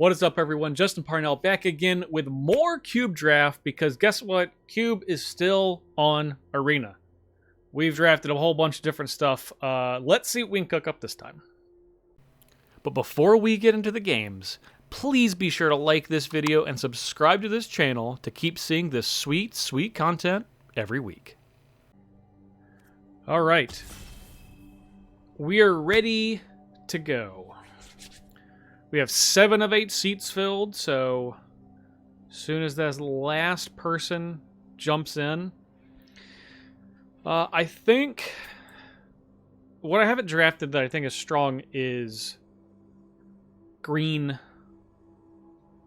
What is up, everyone? Justin Parnell back again with more Cube Draft, because guess what? Cube is still on Arena. We've drafted a whole bunch of different stuff. Let's see what we can cook up this time. But before we get into the games, please be sure to like this video and subscribe to this channel to keep seeing this sweet, sweet content every week. All right. We are ready to go. We have 7 of 8 seats filled, so as soon as that last person jumps in, I think what I haven't drafted that I think is strong is green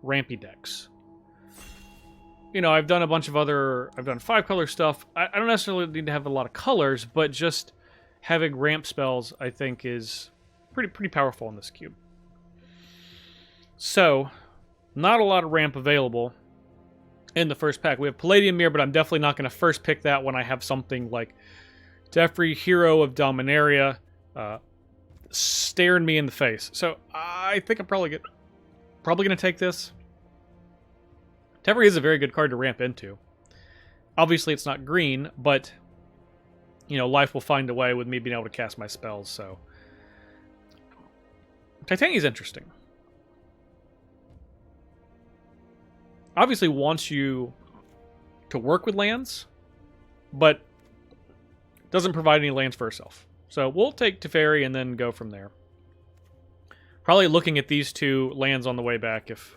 rampy decks. You know, I've done a bunch of other, I've done 5-color stuff. I don't necessarily need to have a lot of colors, but just having ramp spells, I think, is pretty powerful in this cube. So, not a lot of ramp available in the first pack. We have Palladium Mirror, but I'm definitely not going to first pick that when I have something like Teferi, Hero of Dominaria, staring me in the face. So, I think I'm probably going to take this. Teferi is a very good card to ramp into. Obviously, it's not green, but, you know, life will find a way with me being able to cast my spells, so. Titania is interesting. Obviously wants you to work with lands, but doesn't provide any lands for herself. So we'll take Teferi and then go from there. Probably looking at these 2 lands on the way back if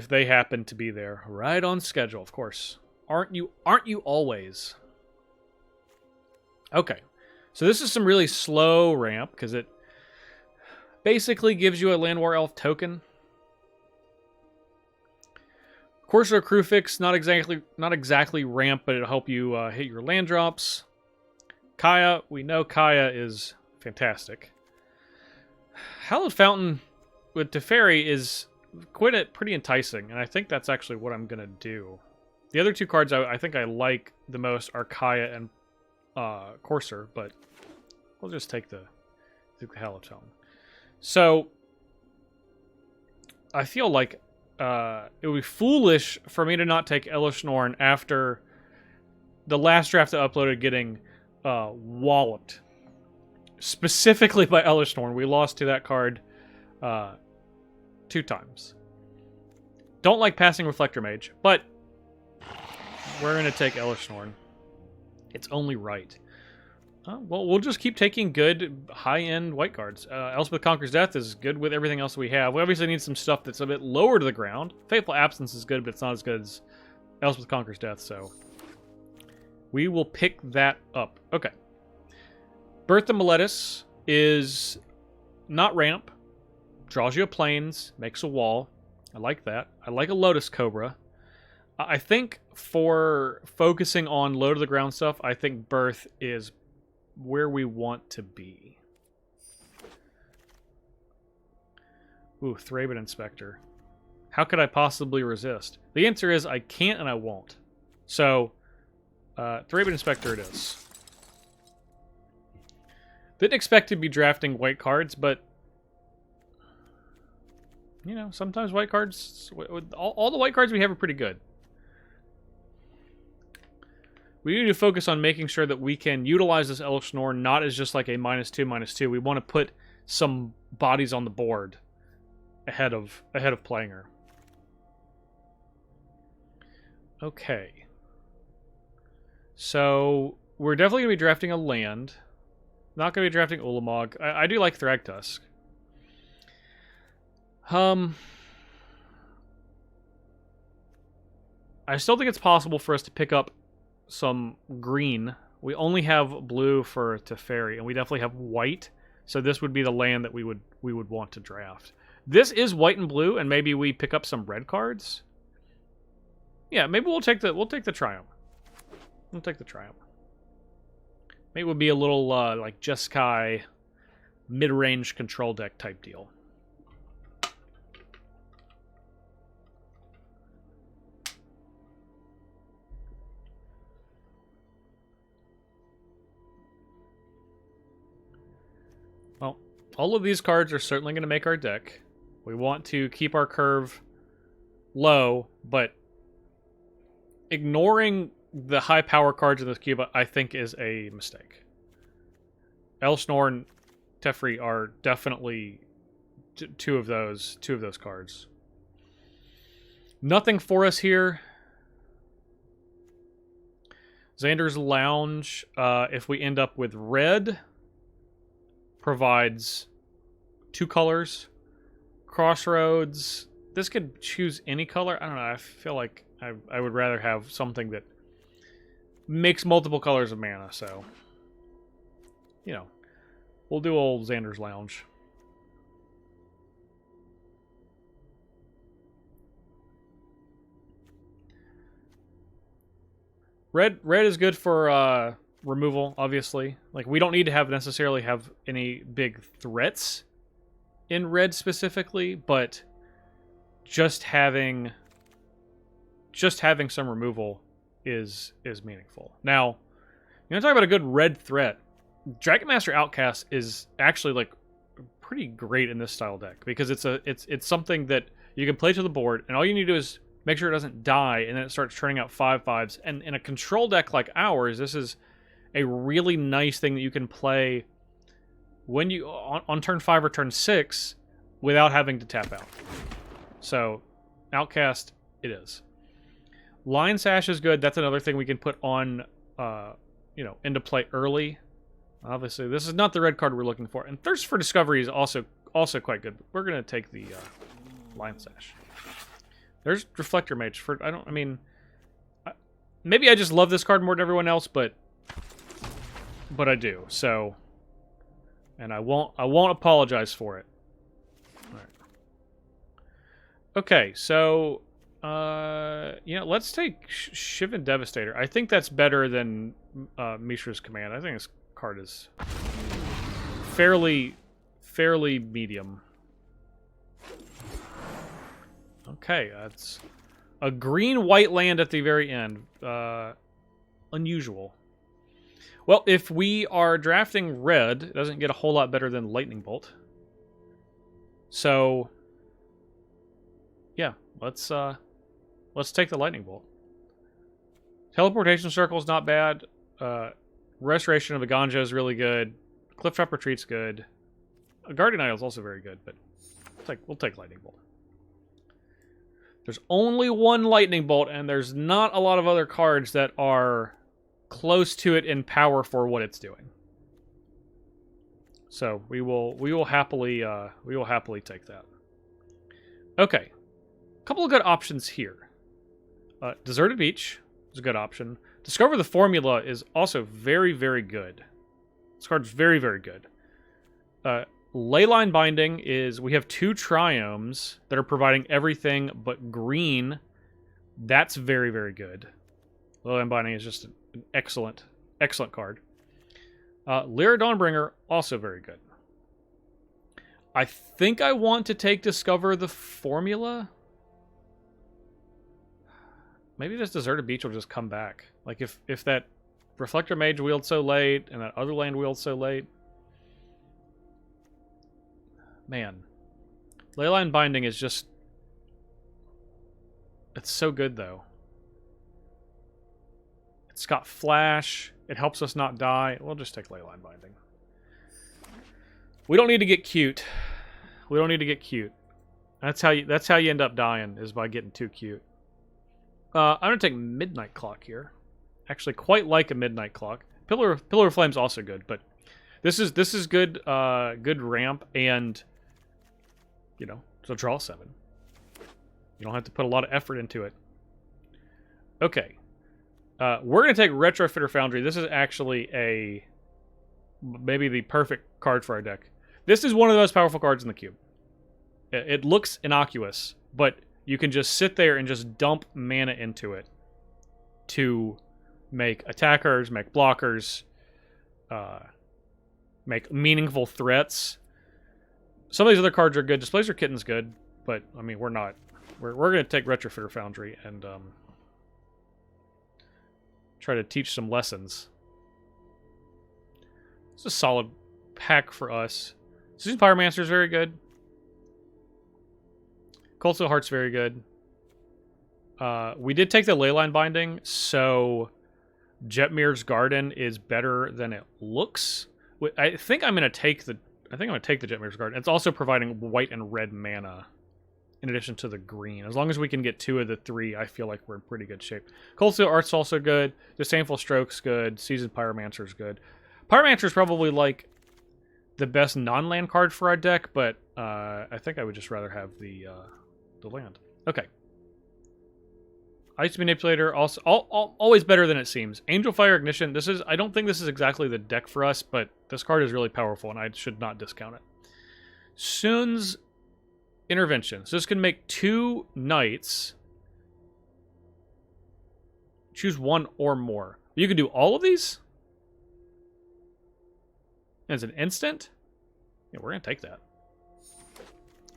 they happen to be there. Right on schedule, of course. Aren't you always? Okay. So this is some really slow ramp because it basically gives you a Land War Elf token. Corsair Crewfix, not exactly ramp, but it'll help you hit your land drops. Kaya, we know Kaya is fantastic. Hallowed Fountain with Teferi is pretty enticing, and I think that's actually what I'm going to do. The other 2 cards I think I like the most are Kaya and Corsair, but we'll just take the Hallowed Fountain. So, I feel like it would be foolish for me to not take Elishnorn after the last draft I uploaded getting walloped. Specifically by Elishnorn. We lost to that card 2 times. Don't like passing Reflector Mage, but we're going to take Elishnorn. It's only right. Well, we'll just keep taking good, high-end white cards. Elspeth Conquers Death is good with everything else we have. We obviously need some stuff that's a bit lower to the ground. Fateful Absence is good, but it's not as good as Elspeth Conquers Death, so we will pick that up. Okay. Birth of Meletis is not ramp. Draws you a plains, makes a wall. I like that. I like a Lotus Cobra. I think for focusing on low-to-the-ground stuff, I think Birth is where we want to be. Ooh, Thraben Inspector. How could I possibly resist? The answer is I can't and I won't. So, Thraben Inspector it is. Didn't expect to be drafting white cards, but you know, sometimes white cards, all the white cards we have are pretty good. We need to focus on making sure that we can utilize this Elishnorn not as just like a -2/-2. We want to put some bodies on the board ahead of playing her. Okay. So we're definitely going to be drafting a land. Not going to be drafting Ulamog. I do like Thragtusk. I still think it's possible for us to pick up some green. We only have blue for Teferi, and we definitely have white. So this would be the land that we would want to draft. This is white and blue, and maybe we pick up some red cards. Yeah, maybe we'll take the Triumph. We'll take the Triumph. Maybe it would be a little like Jeskai mid-range control deck type deal. Well, all of these cards are certainly going to make our deck. We want to keep our curve low, but ignoring the high power cards in this cube, I think, is a mistake. Elshnorn, Teferi are definitely two of those cards. Nothing for us here. Xander's Lounge, if we end up with red, provides 2 colors. Crossroads, this could choose any color. I don't know, I feel like I would rather have something that makes multiple colors of mana, so, you know, we'll do old Xander's Lounge. Red is good for removal, obviously. Like, we don't need to necessarily have any big threats in red specifically, but just having some removal is meaningful. Now, you want to talk about a good red threat. Dragon Master Outcast is actually like pretty great in this style deck because it's something that you can play to the board, and all you need to do is make sure it doesn't die, and then it starts turning out 5/5s. And in a control deck like ours, this is a really nice thing that you can play when you on turn 5 or turn 6 without having to tap out. So, Outcast, it is. Line Sash is good. That's another thing we can put on, into play early. Obviously, this is not the red card we're looking for. And Thirst for Discovery is also quite good. We're gonna take the Line Sash. There's Reflector Mage. Maybe I just love this card more than everyone else, but I do. So, and I won't apologize for it. All right. Okay, so let's take Shivan Devastator. I think that's better than Mishra's Command. I think this card is fairly medium. Okay, that's a green-white land at the very end. Unusual. Well, if we are drafting red, it doesn't get a whole lot better than Lightning Bolt. So, yeah, let's take the Lightning Bolt. Teleportation Circle is not bad. Restoration of a Ganja is really good. Clifftrap Retreat's good. A Guardian Idol is also very good, but we'll take Lightning Bolt. There's only one Lightning Bolt, and there's not a lot of other cards that are close to it in power for what it's doing. So we will happily take that. Okay, a couple of good options here. Deserted Beach is a good option. Discover the Formula is also very, very good. This card's very, very good. Leyline Binding is, we have 2 Triomes that are providing everything but green. That's very, very good. Leyline Binding is just an excellent card. Lyra Dawnbringer, also very good. I think I want to take Discover the Formula. Maybe this Deserted Beach will just come back. Like, if that Reflector Mage wheeled so late, and that other land wheeled so late. Man. Leyline Binding is just... It's so good, though. It's got Flash. It helps us not die. We'll just take Leyline Binding. We don't need to get cute. We don't need to get cute. That's how you end up dying, is by getting too cute. I'm going to take Midnight Clock here. Actually, quite like a Midnight Clock. Pillar of Flame's also good, but this is good good ramp, and so draw 7. You don't have to put a lot of effort into it. Okay. We're going to take Retrofitter Foundry. This is actually maybe the perfect card for our deck. This is one of the most powerful cards in the cube. It looks innocuous, but you can just sit there and just dump mana into it to make attackers, make blockers, make meaningful threats. Some of these other cards are good. Displacer Kitten's good, but I mean, we're not. We're going to take Retrofitter Foundry and try to teach some lessons. It's a solid pack for us. Season Pyromancer is very good. Cult of the Heart's very good. We did take the Leyline binding, so Jetmir's Garden is better than it looks. I think I'm gonna take the Jetmir's Garden. It's also providing white and red mana in addition to the green. As long as we can get 2 of the 3, I feel like we're in pretty good shape. Cold Steel Art's also good. Disdainful Stroke's good. Seasoned Pyromancer's good. Pyromancer's probably like the best non-land card for our deck, but I think I would just rather have the land. Okay. Ice Manipulator, also always better than it seems. Angel Fire Ignition, I don't think this is exactly the deck for us, but this card is really powerful, and I should not discount it. Soon's Intervention. So this can make 2 knights. Choose 1 or more. You can do all of these? As an instant? Yeah, we're going to take that.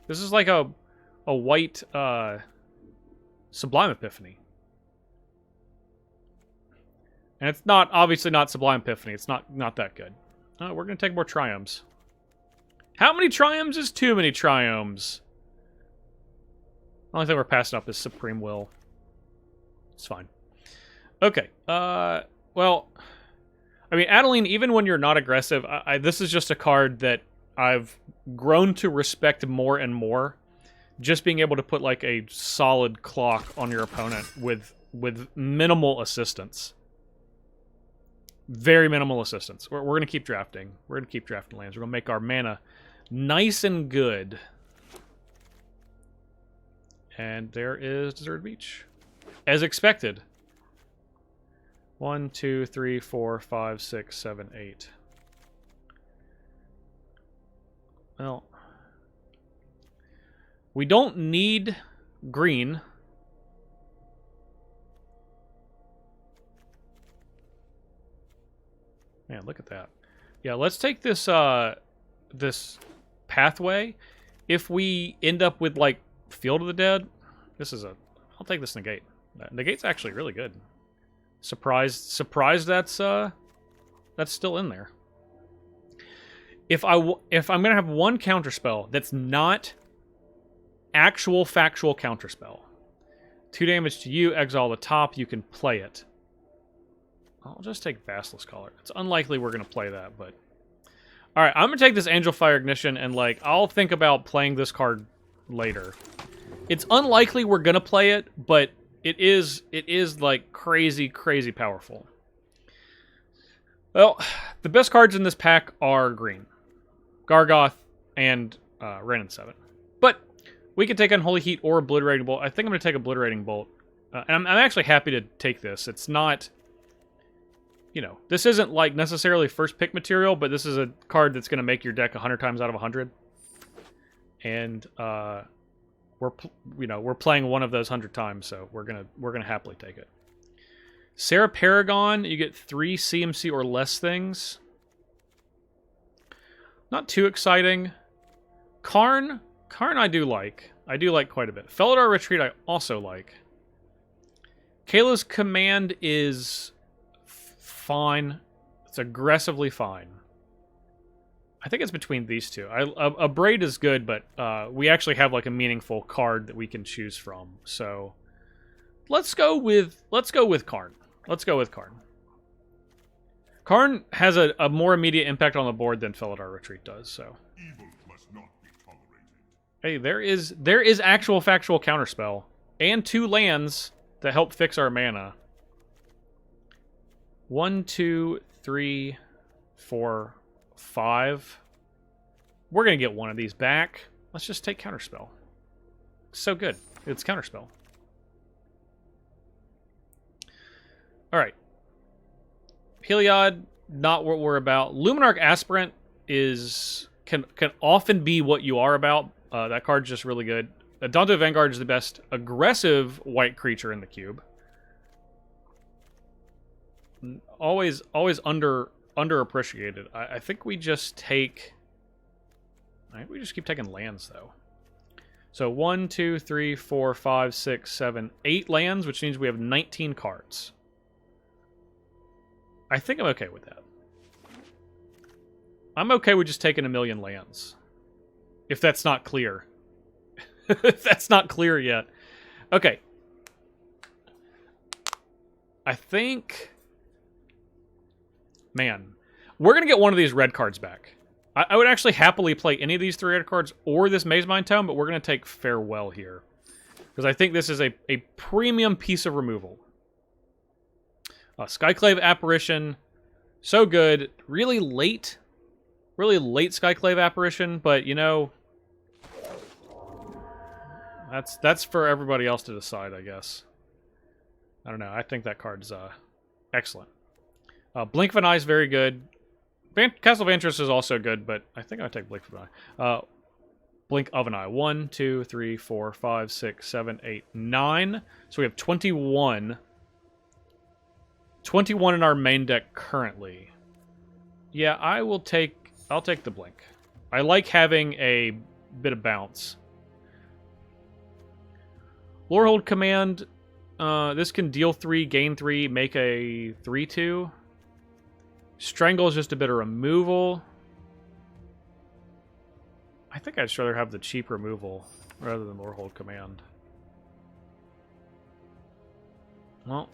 This is like a white Sublime Epiphany. And it's not, obviously not Sublime Epiphany. It's not that good. We're going to take more Triomes. How many Triomes is too many Triomes? The only thing we're passing up is Supreme Will. It's fine. Okay. Well, I mean, Adeline, even when you're not aggressive, this is just a card that I've grown to respect more and more. Just being able to put, like, a solid clock on your opponent with minimal assistance. Very minimal assistance. We're going to keep drafting. We're going to keep drafting lands. We're going to make our mana nice and good. And there is Deserted Beach. As expected. 1, 2, 3, 4, 5, 6, 7, 8. Well, we don't need green. Man, look at that. Yeah, let's take this this pathway. If we end up with like Field of the Dead, I'll take this negate. Negate's actually really good. Surprised that's still in there. If I'm gonna have one counterspell that's not actual factual counterspell, 2 damage to you, exile the top, you can play it. I'll just take Basilisk Collar. It's unlikely we're gonna play that, but alright, I'm gonna take this Angel Fire Ignition and like I'll think about playing this card later. It's unlikely we're gonna play it, but it is like crazy powerful. Well, the best cards in this pack are green. Gargoth and Ren and 7. But we can take Unholy Heat or Obliterating Bolt. I think I'm going to take Obliterating Bolt. And I'm actually happy to take this. It's not, you know, this isn't like necessarily first pick material, but this is a card that's going to make your deck 100 times out of 100. And we're playing one of those 100 times, so we're gonna happily take it. Sarah Paragon, you get 3 CMC or less things. Not too exciting. Karn I do like. I do like quite a bit. Felidar Retreat I also like. Kayla's Command is fine. It's aggressively fine. I think it's between these two. A Braid is good, but we actually have like a meaningful card that we can choose from. So let's go with Karn. Let's go with Karn. Karn has a more immediate impact on the board than Felidar Retreat does. So Evil must not be tolerated. Hey, there is actual factual counterspell and 2 lands that help fix our mana. 1, 2, 3, 4, 5. We're gonna get one of these back. Let's just take Counterspell. So good. It's Counterspell. Alright. Heliod, not what we're about. Luminarch Aspirant can often be what you are about. That card's just really good. Dante Vanguard is the best aggressive white creature in the cube. Always underappreciated. I think we just take... I think we just keep taking lands, though. So 1, 2, 3, 4, 5, 6, 7, 8 lands, which means we have 19 cards. I think I'm okay with that. I'm okay with just taking 1 million lands. If that's not clear. That's not clear yet. Okay. I think... Man. We're going to get one of these red cards back. I would actually happily play any of these 3 red cards or this Maze Mine Tome, but we're going to take Farewell here. Because I think this is a premium piece of removal. Skyclave Apparition. So good. Really late Skyclave Apparition, but, you know... That's for everybody else to decide, I guess. I don't know. I think that card's excellent. Blink of an Eye is very good. Castle of Interest is also good, but I think I'll take Blink of an Eye. Blink of an Eye. 1, 2, 3, 4, 5, 6, 7, 8, 9. So we have 21. 21 in our main deck currently. Yeah, I'll take the Blink. I like having a bit of bounce. Lorehold Command. This can deal 3, gain 3, make a 3/2. Strangle is just a bit of removal. I think I'd just rather have the cheap removal rather than Lorehold Command. Well,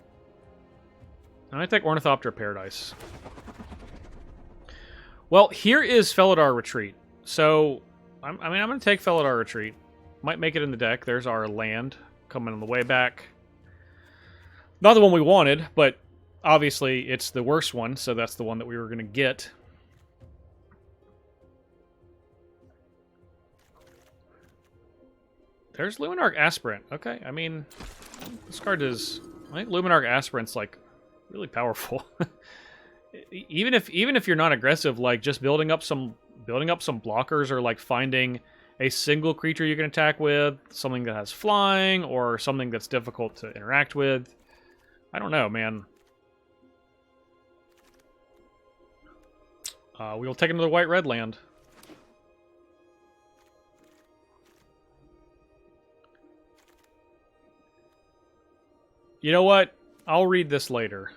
I take Ornithopter Paradise. Well, here is Felidar Retreat. So, I'm going to take Felidar Retreat. Might make it in the deck. There's our land coming on the way back. Not the one we wanted, but obviously it's the worst one, so that's the one that we were going to get. There's Luminarch Aspirant. Okay, I mean, this card is... I think Luminarch Aspirant's, like, really powerful. even if you're not aggressive, like, just building up some blockers, or, like, finding a single creature you can attack with, something that has flying, or something that's difficult to interact with. I don't know, man. We'll take another white-red land. You know what? I'll read this later.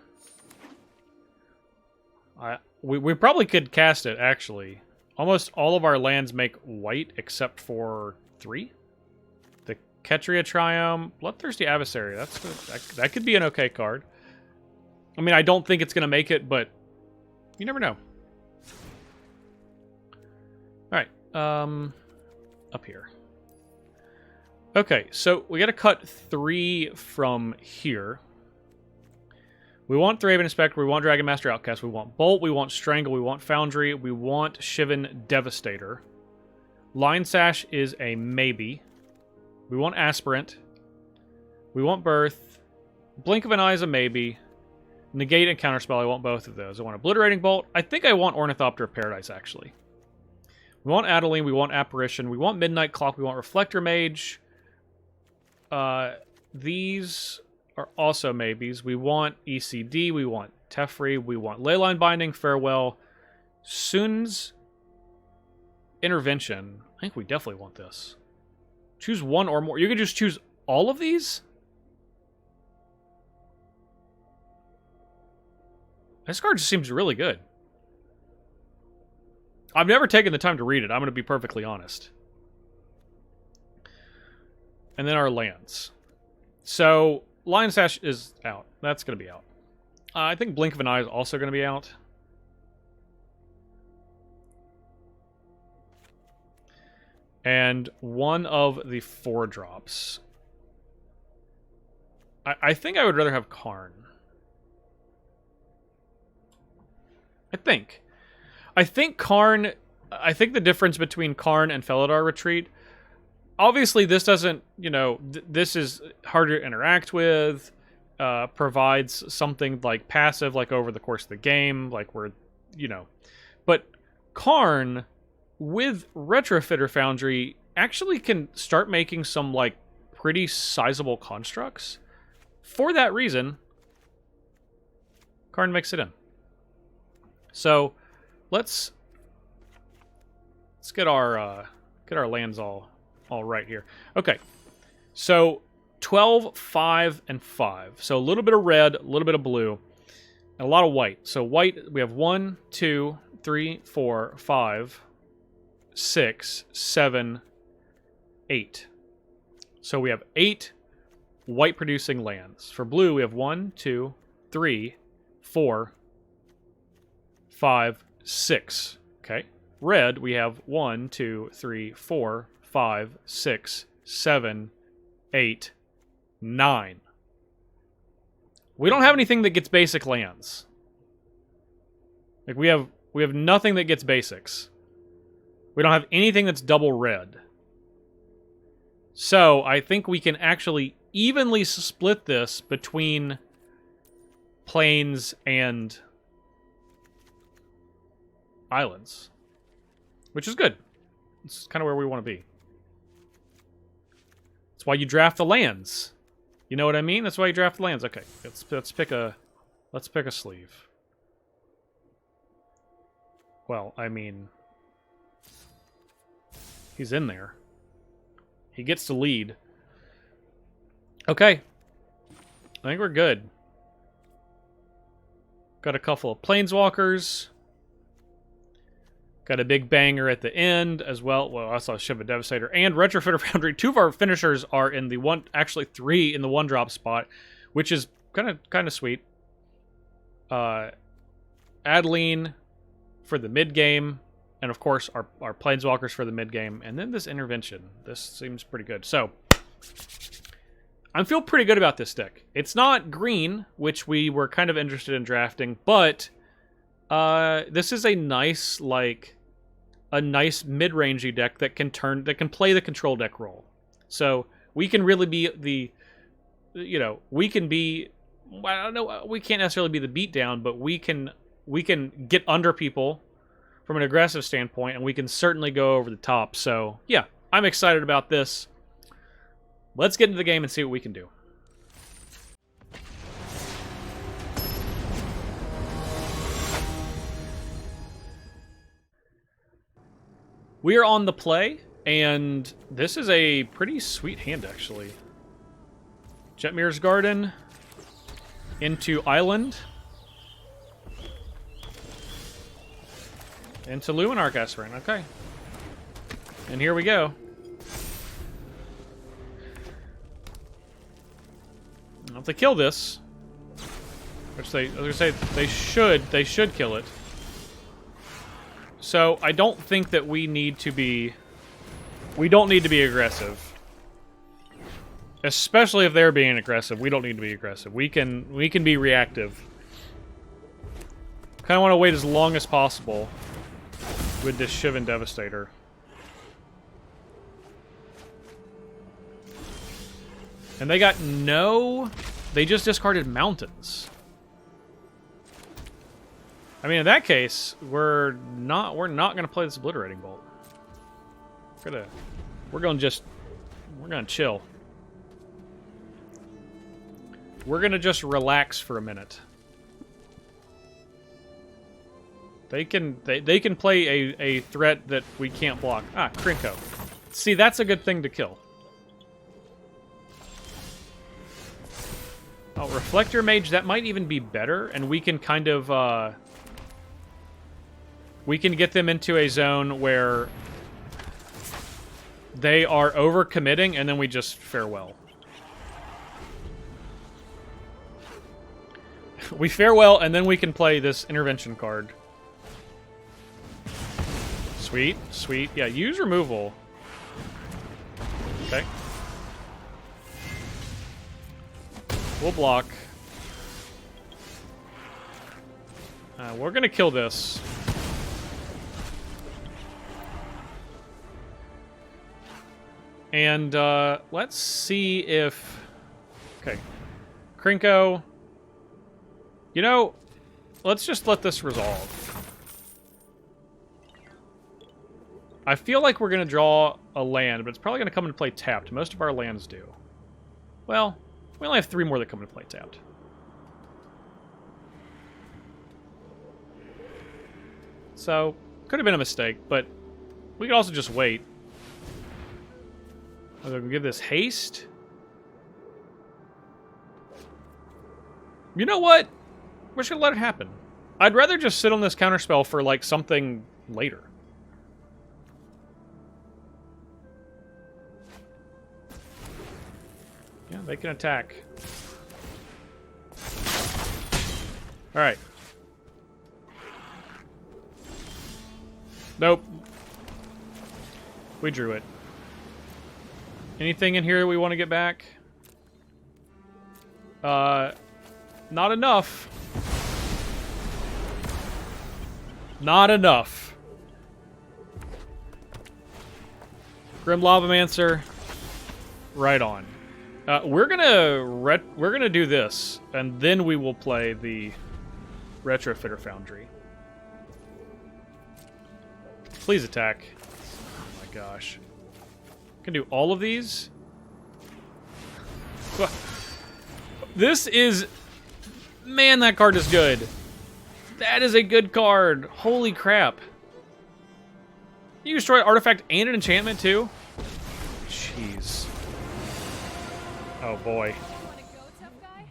We probably could cast it, actually. Almost all of our lands make white, except for 3. The Ketria Triome, Bloodthirsty Adversary. That could be an okay card. I mean, I don't think it's going to make it, but you never know. Alright, up here. Okay, so we got to cut 3 from here. We want Thraben Inspector, we want Dragon Master Outcast, we want Bolt, we want Strangle, we want Foundry, we want Shivan Devastator. Line Sash is a maybe. We want Aspirant. We want Birth. Blink of an Eye is a maybe. Negate and Counterspell, I want both of those. I want Obliterating Bolt. I think I want Ornithopter of Paradise, actually. We want Adeline, we want Apparition, we want Midnight Clock, we want Reflector Mage. These are also maybes. We want ECD, we want Teferi, we want Leyline Binding, Farewell, Sun's Intervention. I think we definitely want this. Choose one or more. You can just choose all of these? This card just seems really good. I've never taken the time to read it. I'm going to be perfectly honest. And then our lands. So, Lion Sash is out. That's going to be out. I think Blink of an Eye is also going to be out. And one of the 4-drops. I think I would rather have Karn. I think Karn... I think the difference between Karn and Felidar Retreat... Obviously, this doesn't... You know, this is harder to interact with. Provides something like passive, like over the course of the game. Like we're... You know. But Karn... with Retrofitter Foundry, actually can start making some, like, pretty sizable constructs. For that reason, Karn makes it in. So, let's get our lands all right here. Okay, so 12, 5, and 5. So a little bit of red, a little bit of blue, and a lot of white. So white, we have 1, 2, 3, 4, 5... 6, 7, 8. So we have 8 white producing lands. For blue, we have 1, 2, 3, 4, 5, 6. Okay. Red, we have 1, 2, 3, 4, 5, 6, 7, 8, 9. We don't have anything that gets basic lands. Like we have nothing that gets basics. We don't have anything that's double red. So I think we can actually evenly split this between plains and islands, which is good. It's kind of where we want to be. That's why you draft the lands. You know what I mean? That's why you draft the lands. Okay, let's pick a sleeve. Well, I mean, he's in there. He gets to lead. Okay. I think we're good. Got a couple of planeswalkers. Got a big banger at the end as well. Well, I saw Shiva Devastator and Retrofitter Foundry. 2 of our finishers are in the one, actually 3 in the 1-drop spot, which is kind of sweet. Adeline for the mid game, and of course our planeswalkers for the mid game, and then this intervention. This seems pretty good. So I feel pretty good about this deck. It's not green, which we were kind of interested in drafting, but this is a nice mid-rangey deck that can play the control deck role. So we can really be we can be, I don't know, we can't necessarily be the beatdown, but we can get under people from an aggressive standpoint, and we can certainly go over the top. So yeah, I'm excited about this. Let's get into the game and see what we can do. We are on the play, and this is a pretty sweet hand, actually. Jetmir's Garden into Island. Into Luminarch Aspirant, okay. And here we go. If they kill this, which I was gonna say they should kill it. So I don't think that we don't need to be aggressive. Especially if they're being aggressive, we don't need to be aggressive. We can be reactive. Kind of want to wait as long as possible with this Shivan Devastator. And they got they just discarded mountains. I mean, in that case, we're not going to play this Obliterating Bolt. We're going to chill. We're going to just relax for a minute. They can play a threat that we can't block. Ah, Krinko. See, that's a good thing to kill. Oh, Reflector Mage, that might even be better, and we can kind of we can get them into a zone where they are overcommitting, and then we just farewell. We farewell, and then we can play this intervention card. Sweet, sweet. Yeah, use removal. Okay. We'll block. We're gonna kill this. And let's see if... Okay. Krinko. You know, let's just let this resolve. I feel like we're going to draw a land, but it's probably going to come into play tapped. Most of our lands do. Well, we only have 3 more that come into play tapped. So, could have been a mistake, but we could also just wait. I'm going to give this haste. You know what? We're just going to let it happen. I'd rather just sit on this counterspell for, like, something later. Yeah, they can attack. Alright. Nope. We drew it. Anything in here we want to get back? Not enough. Not enough. Grim Lavamancer. Right on. We're gonna do this, and then we will play the Retrofitter Foundry. Please attack. Oh my gosh. Can do all of these. This is... Man, that card is good. That is a good card. Holy crap. You destroy an artifact and an enchantment, too? Jeez. Oh, boy. You wanna go, tough guy?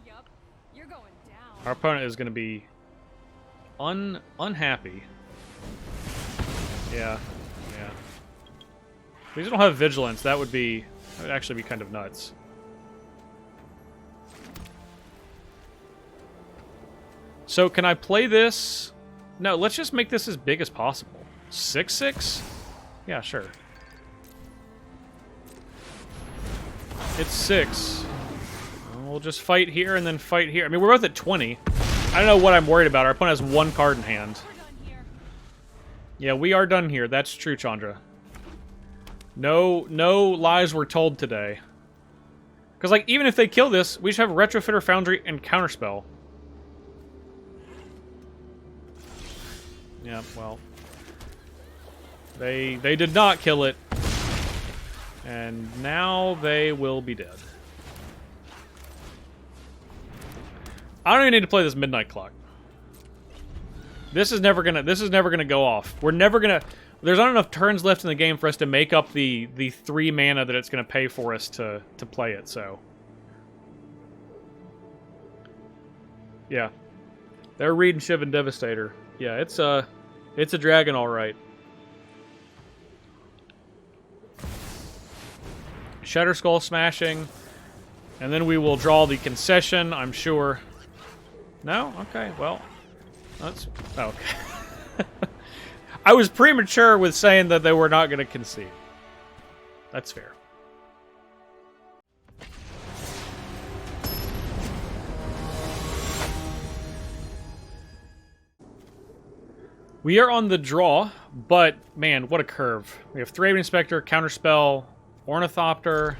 Yup. You're going down. Our opponent is going to be unhappy. Yeah. Yeah. If these don't have vigilance, that would actually be kind of nuts. So, can I play this? No, let's just make this as big as possible. 6/6? Yeah, sure. It's 6. We'll just fight here and then fight here. I mean, we're both at 20. I don't know what I'm worried about. Our opponent has 1 card in hand. We're done here. Yeah, we are done here. That's true, Chandra. No lies were told today. Because, like, even if they kill this, we should have Retrofitter Foundry and Counterspell. Yeah, well. They did not kill it. And now they will be dead. I don't even need to play this Midnight Clock. This is never gonna go off. We're never gonna... There's not enough turns left in the game for us to make up the 3 mana that it's gonna pay for us to play it, so... Yeah. They're reading Shiv and Devastator. Yeah, it's a dragon, alright. Shatter Skull smashing. And then we will draw the concession, I'm sure. No? Okay, well. That's... Okay. I was premature with saying that they were not going to concede. That's fair. We are on the draw, but, man, what a curve. We have Thraben Inspector, Counterspell, Ornithopter.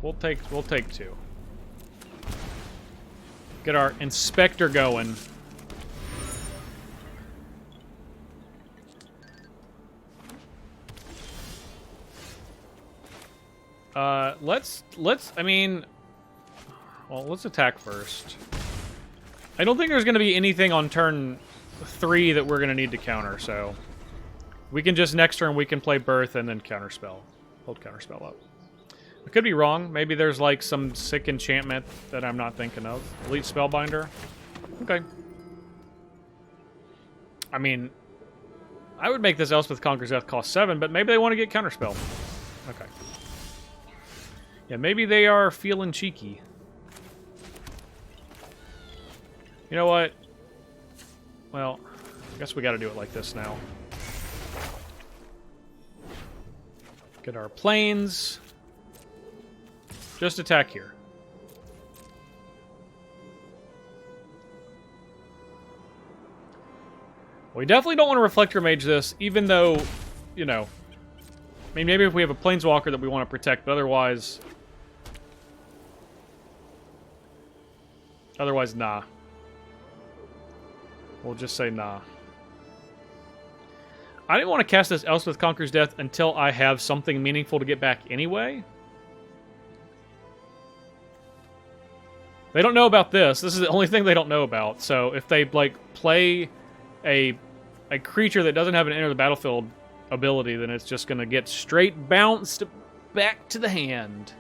We'll take 2. Get our Inspector going. Let's I mean, well, let's attack first. I don't think there's going to be anything on turn 3 that we're going to need to counter, so we can just next turn we can play Birth and then Counterspell. Hold Counterspell up. I could be wrong. Maybe there's like some sick enchantment that I'm not thinking of. Elite Spellbinder. Okay. I mean, I would make this Elspeth Conquers Death cost 7, but maybe they want to get Counterspell. Okay. Yeah, maybe they are feeling cheeky. You know what? Well, I guess we got to do it like this now. Get our planes. Just attack here. We definitely don't want to Reflector Mage this, even though, you know... I mean, maybe if we have a Planeswalker that we want to protect, but otherwise... Otherwise, nah. We'll just say nah. I didn't want to cast this Elspeth Conquers Death until I have something meaningful to get back anyway. They don't know about this. This is the only thing they don't know about. So if they, like, play a creature that doesn't have an enter the battlefield ability, then it's just going to get straight bounced back to the hand.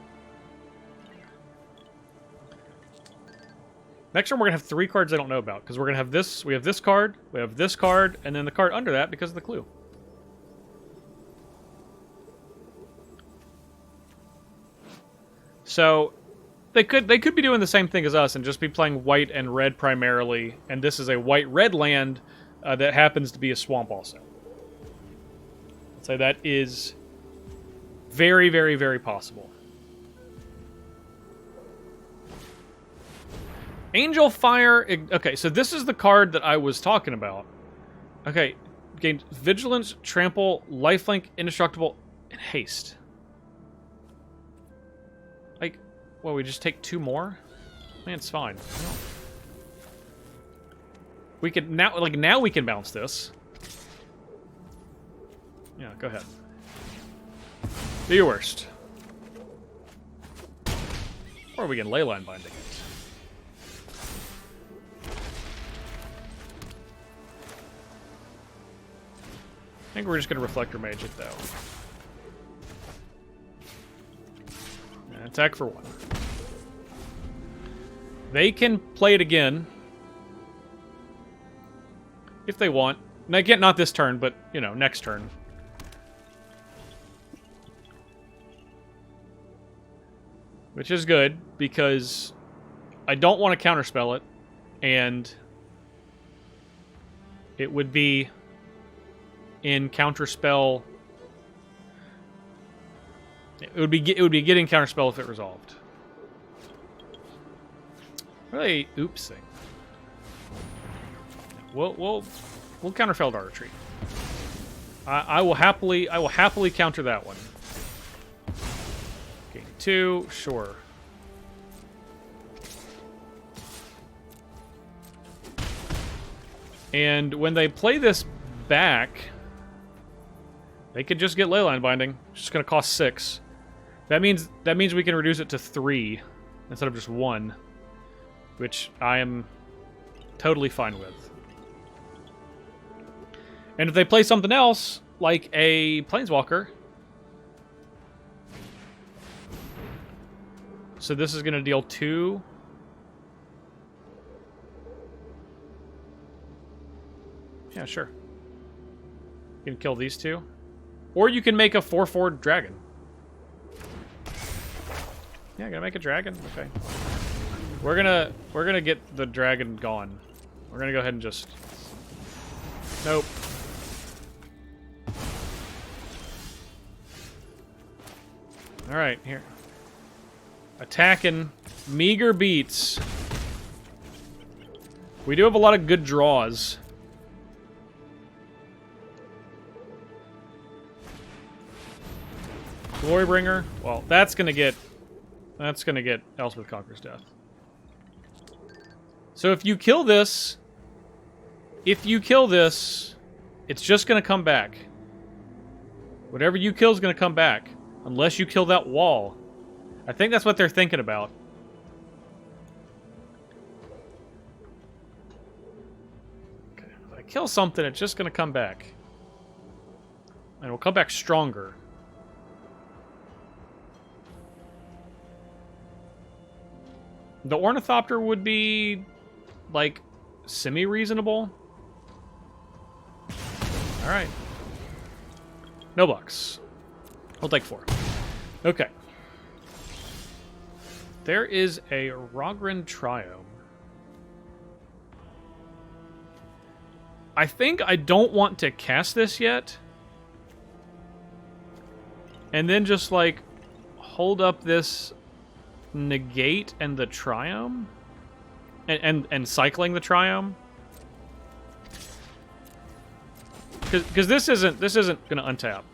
Next turn, we're going to have 3 cards they don't know about, because we're going to have this, we have this card, and then the card under that because of the clue. So they could be doing the same thing as us and just be playing white and red primarily, and this is a white-red land that happens to be a swamp also. So that is very, very, very possible. Angel Fire... Okay, so this is the card that I was talking about. Okay, gained Vigilance, Trample, Lifelink, Indestructible, and Haste. Like, well, we just take 2 more? Man, it's fine. We can now, like, now we can bounce this. Yeah, go ahead. Do your worst. Or we can Leyline Binding it. I think we're just going to Reflector Mage it, though. And attack for 1. They can play it again. If they want. Now, again, not this turn, but, you know, next turn. Which is good, because I don't want to counterspell it, and it would be in counterspell. It would be getting counterspell if it resolved. Really, oopsing. We'll counterspell Dark Retreat. I will happily counter that one. Okay, 2, sure. And when they play this back, they could just get Leyline Binding. It's just going to cost 6. That means we can reduce it to 3 instead of just 1, which I am totally fine with. And if they play something else, like a Planeswalker, so this is going to deal 2. Yeah, sure. You can kill these 2. Or you can make a 4/4 dragon. Yeah, gonna make a dragon? Okay. We're gonna get the dragon gone. We're gonna go ahead and just... Nope. Alright, here. Attacking. Meager beats. We do have a lot of good draws. Glorybringer. Well, that's gonna get Elspeth Conquers Death. So if you kill this, it's just gonna come back. Whatever you kill is gonna come back, unless you kill that wall. I think that's what they're thinking about. Okay, if I kill something, it's just gonna come back, and it'll come back stronger. The Ornithopter would be, like, semi-reasonable. Alright. No bucks. I'll take 4. Okay. There is a Rogren Triome. I think I don't want to cast this yet. And then just, like, hold up this... negate and the Triome, and cycling the Triome, because this isn't gonna untap.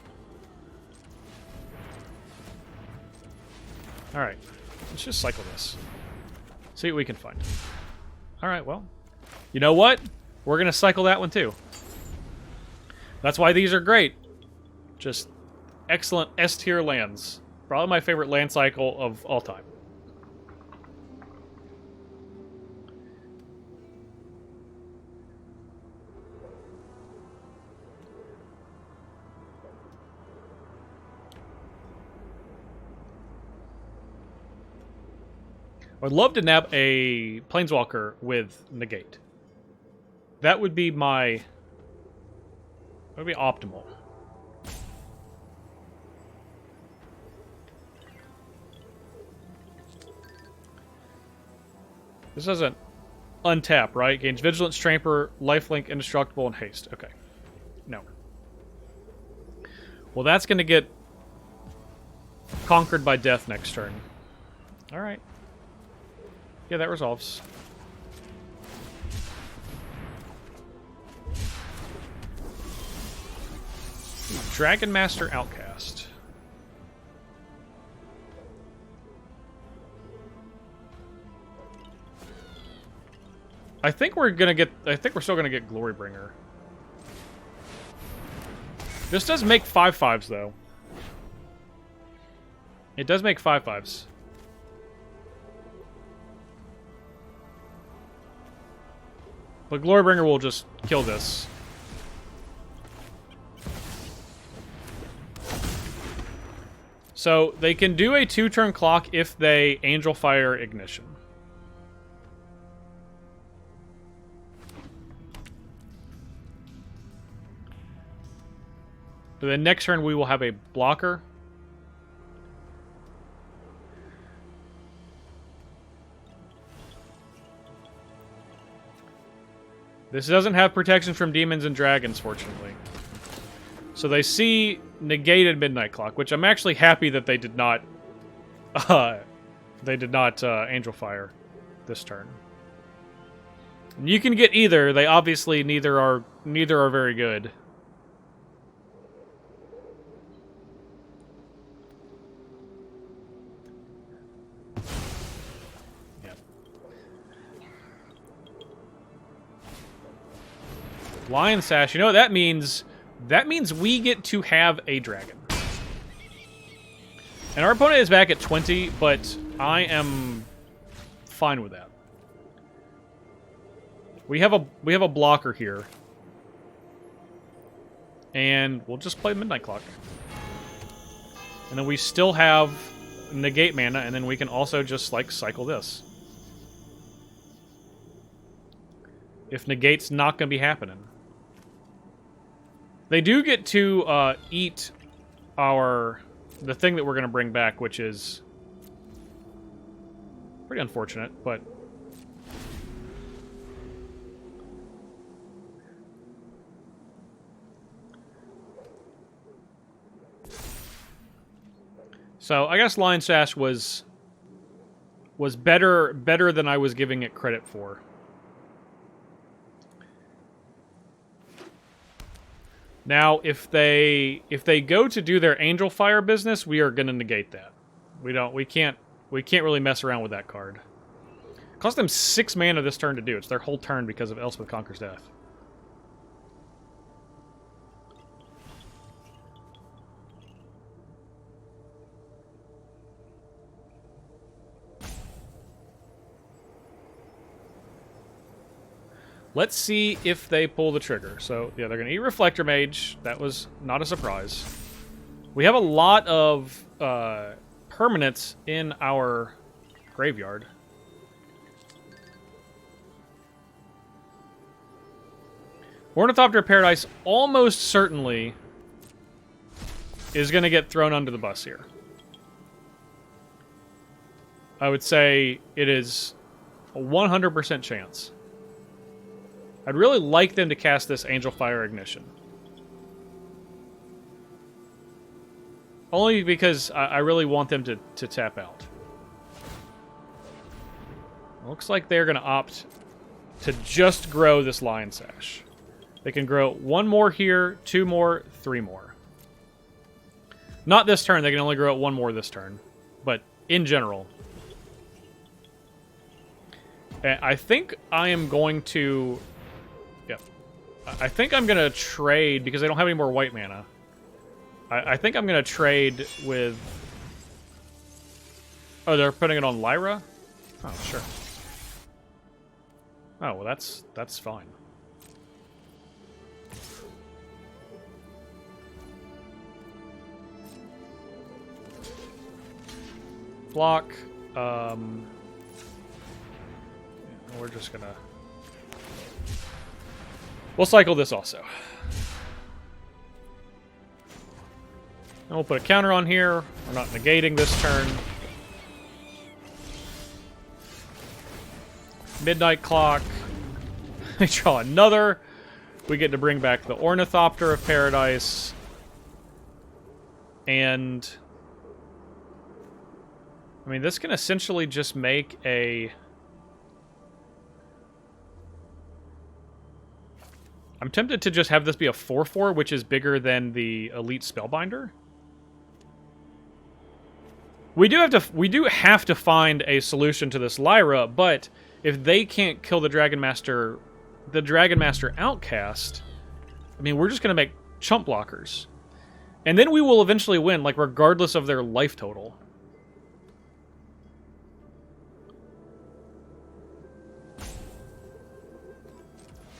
All right, let's just cycle this. See what we can find. All right, well, you know what? We're gonna cycle that one too. That's why these are great. Just excellent S tier lands. Probably my favorite land cycle of all time. I'd love to nab a Planeswalker with Negate. That would be my... that would be optimal. This doesn't untap, right? Gains Vigilance, Tramper, Lifelink, Indestructible, and Haste. Okay. No. Well, that's going to get conquered by death next turn. Alright. Yeah, that resolves. Dragon Master Outcast. I think we're still gonna get Glorybringer. This does make 5/5s though. It does make 5/5s. But Glorybringer will just kill this. So they can do a 2-turn clock if they Angel Fire Ignition. But then next turn we will have a blocker. This doesn't have protection from demons and dragons, fortunately. So they see negated Midnight Clock, which I'm actually happy that they did not Angel Fire this turn. And you can get either. They obviously neither are very good. Lion Sash. You know what that means? That means we get to have a dragon. And our opponent is back at 20, but I am fine with that. We have a blocker here. And we'll just play Midnight Clock. And then we still have negate mana, and then we can also just like cycle this. If negate's not going to be happening. They do get to eat the thing that we're going to bring back, which is pretty unfortunate, but so I guess Lion Sash was better than I was giving it credit for. Now, if they go to do their Angel Fire business, we are going to negate that. We can't really mess around with that card. It cost them 6 mana this turn to do. It's their whole turn because of Elspeth Conquers Death. Let's see if they pull the trigger. So, yeah, they're going to eat Reflector Mage. That was not a surprise. We have a lot of permanents in our graveyard. Ornithopter Paradise almost certainly is going to get thrown under the bus here. I would say it is a 100% chance. I'd really like them to cast this Angel Fire Ignition. Only because I really want them to tap out. Looks like they're going to opt to just grow this Lion Sash. They can grow 1 more here, 2 more, 3 more. Not this turn, they can only grow it 1 more this turn. But in general. I think I am going to... I think I'm going to trade, because I don't have any more white mana. I think I'm going to trade with... Oh, they're putting it on Lyra? Oh, sure. Oh, well, that's fine. Block. We're just going to... We'll cycle this also. And we'll put a counter on here. We're not negating this turn. Midnight Clock. We draw another. We get to bring back the Ornithopter of Paradise. And... I mean, this can essentially just make a... I'm tempted to just have this be a 4/4, which is bigger than the Elite Spellbinder. We do have to find a solution to this Lyra, but if they can't kill the Dragon Master Outcast, I mean, we're just going to make chump blockers. And then we will eventually win, like, regardless of their life total.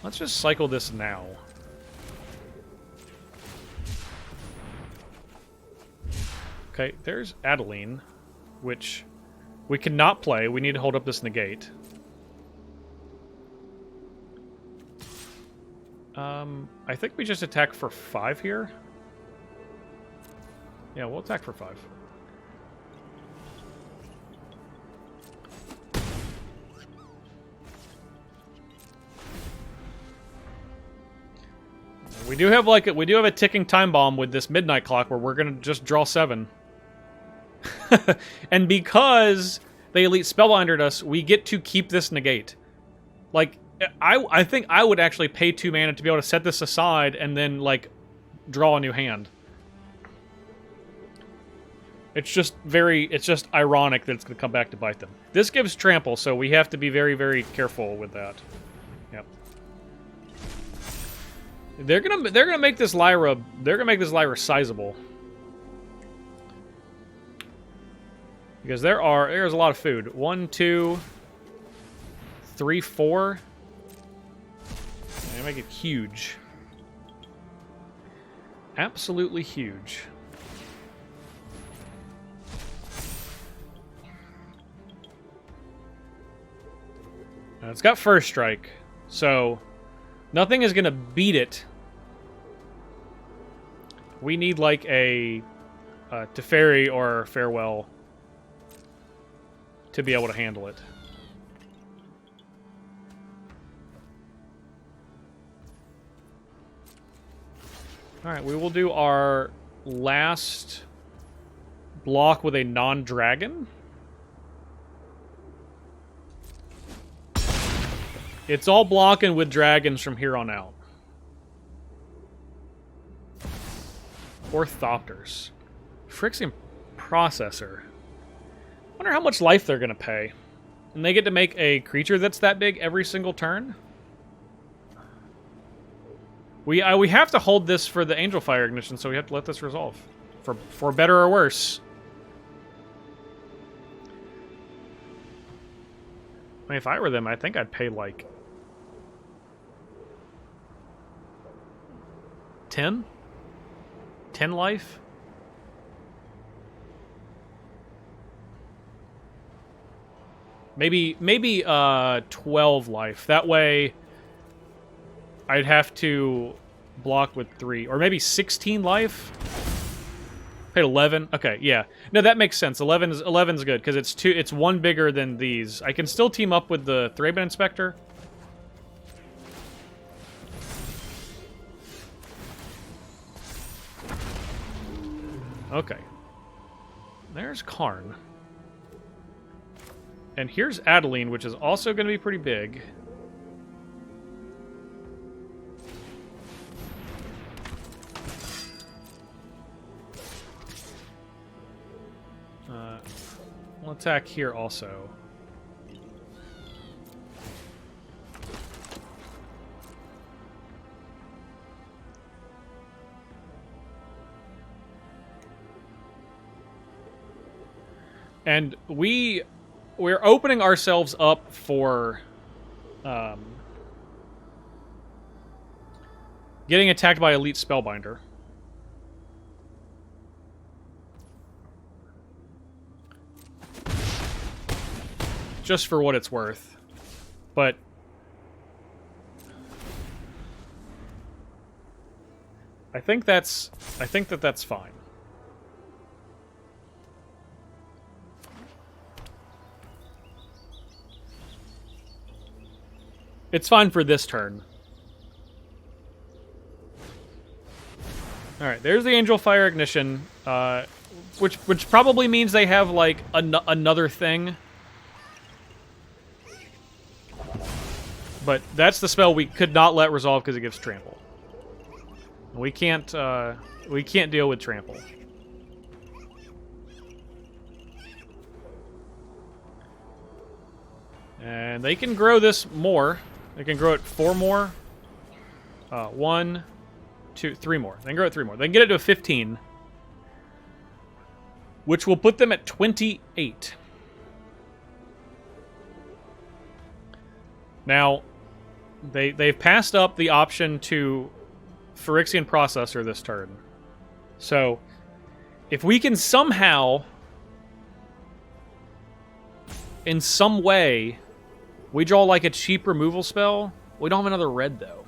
Let's just cycle this now. Okay, there's Adeline, which we cannot play. We need to hold up this negate. I think we just attack for 5 here. Yeah, we'll attack for 5. We do have a ticking time bomb with this Midnight Clock where we're gonna just draw 7. And because they Elite Spellbindered us, we get to keep this negate. Like, I think I would actually pay 2 mana to be able to set this aside and then, like, draw a new hand. It's just ironic that it's going to come back to bite them. This gives trample, so we have to be very, very careful with that. Yep. They're gonna make this Lyra sizable. Because there's a lot of food. 1, 2, 3, 4. They make it huge. Absolutely huge. Now, it's got First Strike, so nothing is going to beat it. We need like a Teferi or Farewell to be able to handle it. Alright, we will do our last block with a non-dragon. It's all blocking with dragons from here on out. Orthopters. Phyrexian Processor. Wonder how much life they're going to pay. And they get to make a creature that's that big every single turn? We have to hold this for the Angel Fire Ignition, so we have to let this resolve. For better or worse. I mean, if I were them, I think I'd pay like 10? 10 life? Maybe 12 life. That way I'd have to block with 3. Or maybe 16 life? Paid 11? Okay, yeah. No, that makes sense. 11's good, because it's 1 bigger than these. I can still team up with the Thraben Inspector. Okay. There's Karn. And here's Adeline, which is also going to be pretty big. We'll attack here also. And we're opening ourselves up for getting attacked by Elite Spellbinder. Just for what it's worth. But I think that's fine. It's fine for this turn. Alright, there's the Angel Fire Ignition, which probably means they have, like, another thing. But that's the spell we could not let resolve because it gives Trample. We can't deal with Trample. And they can grow this more. They can grow it 4 more. 1, 2, 3 more. They can grow it 3 more. They can get it to 15. Which will put them at 28. Now, they've passed up the option to Phyrexian Processor this turn. So, if we can somehow, in some way, we draw like a cheap removal spell. We don't have another red, though.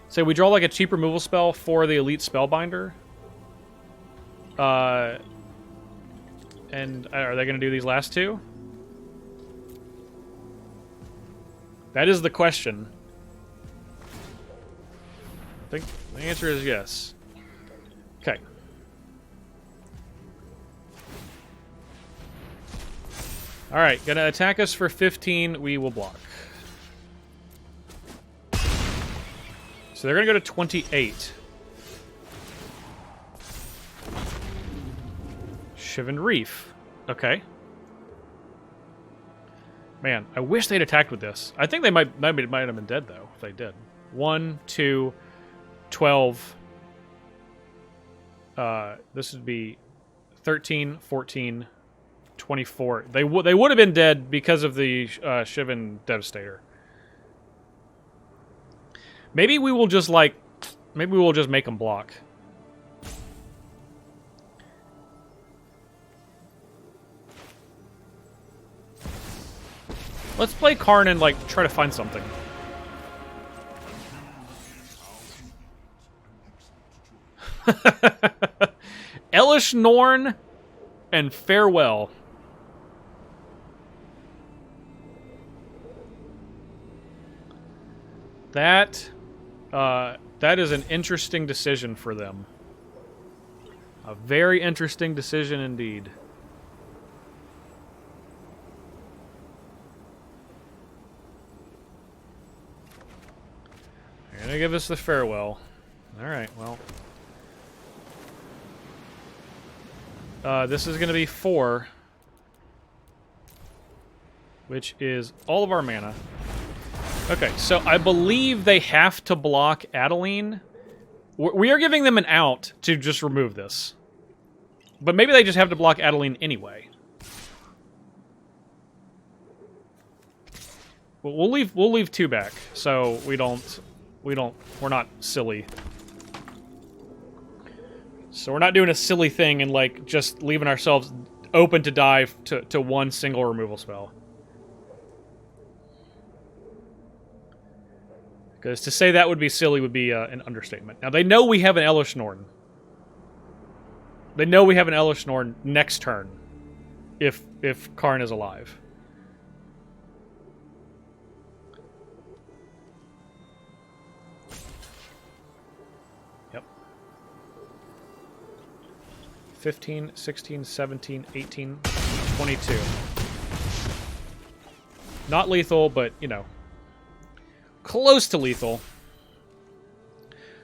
So we draw like a cheap removal spell for the Elite Spellbinder. And are they going to do these last 2? That is the question. I think the answer is yes. Okay. Alright, gonna attack us for 15, we will block. So they're gonna go to 28. Shivan Reef. Okay. Man, I wish they'd attacked with this. I think they might have been dead, though, if they did. 1, 2, 12. This would be 13, 14, 24. They would have been dead because of the Shivan Devastator. Maybe we will just, like... Maybe we will just make them block. Let's play Karn and, like, try to find something. Elish Norn and Farewell. That is an interesting decision for them. A very interesting decision indeed. They're gonna give us the Farewell. Alright, well. This is gonna be 4. Which is all of our mana. Okay, so I believe they have to block Adeline. We are giving them an out to just remove this. But maybe they just have to block Adeline anyway. Well, we'll leave 2 back, so we're not silly. So we're not doing a silly thing and, like, just leaving ourselves open to die to 1 single removal spell. Because to say that would be silly would be an understatement. Now, they know we have an Elish Norn. They know we have an Elish Norn next turn. If Karn is alive. Yep. 15, 16, 17, 18, 22. Not lethal, but, you know. Close to lethal.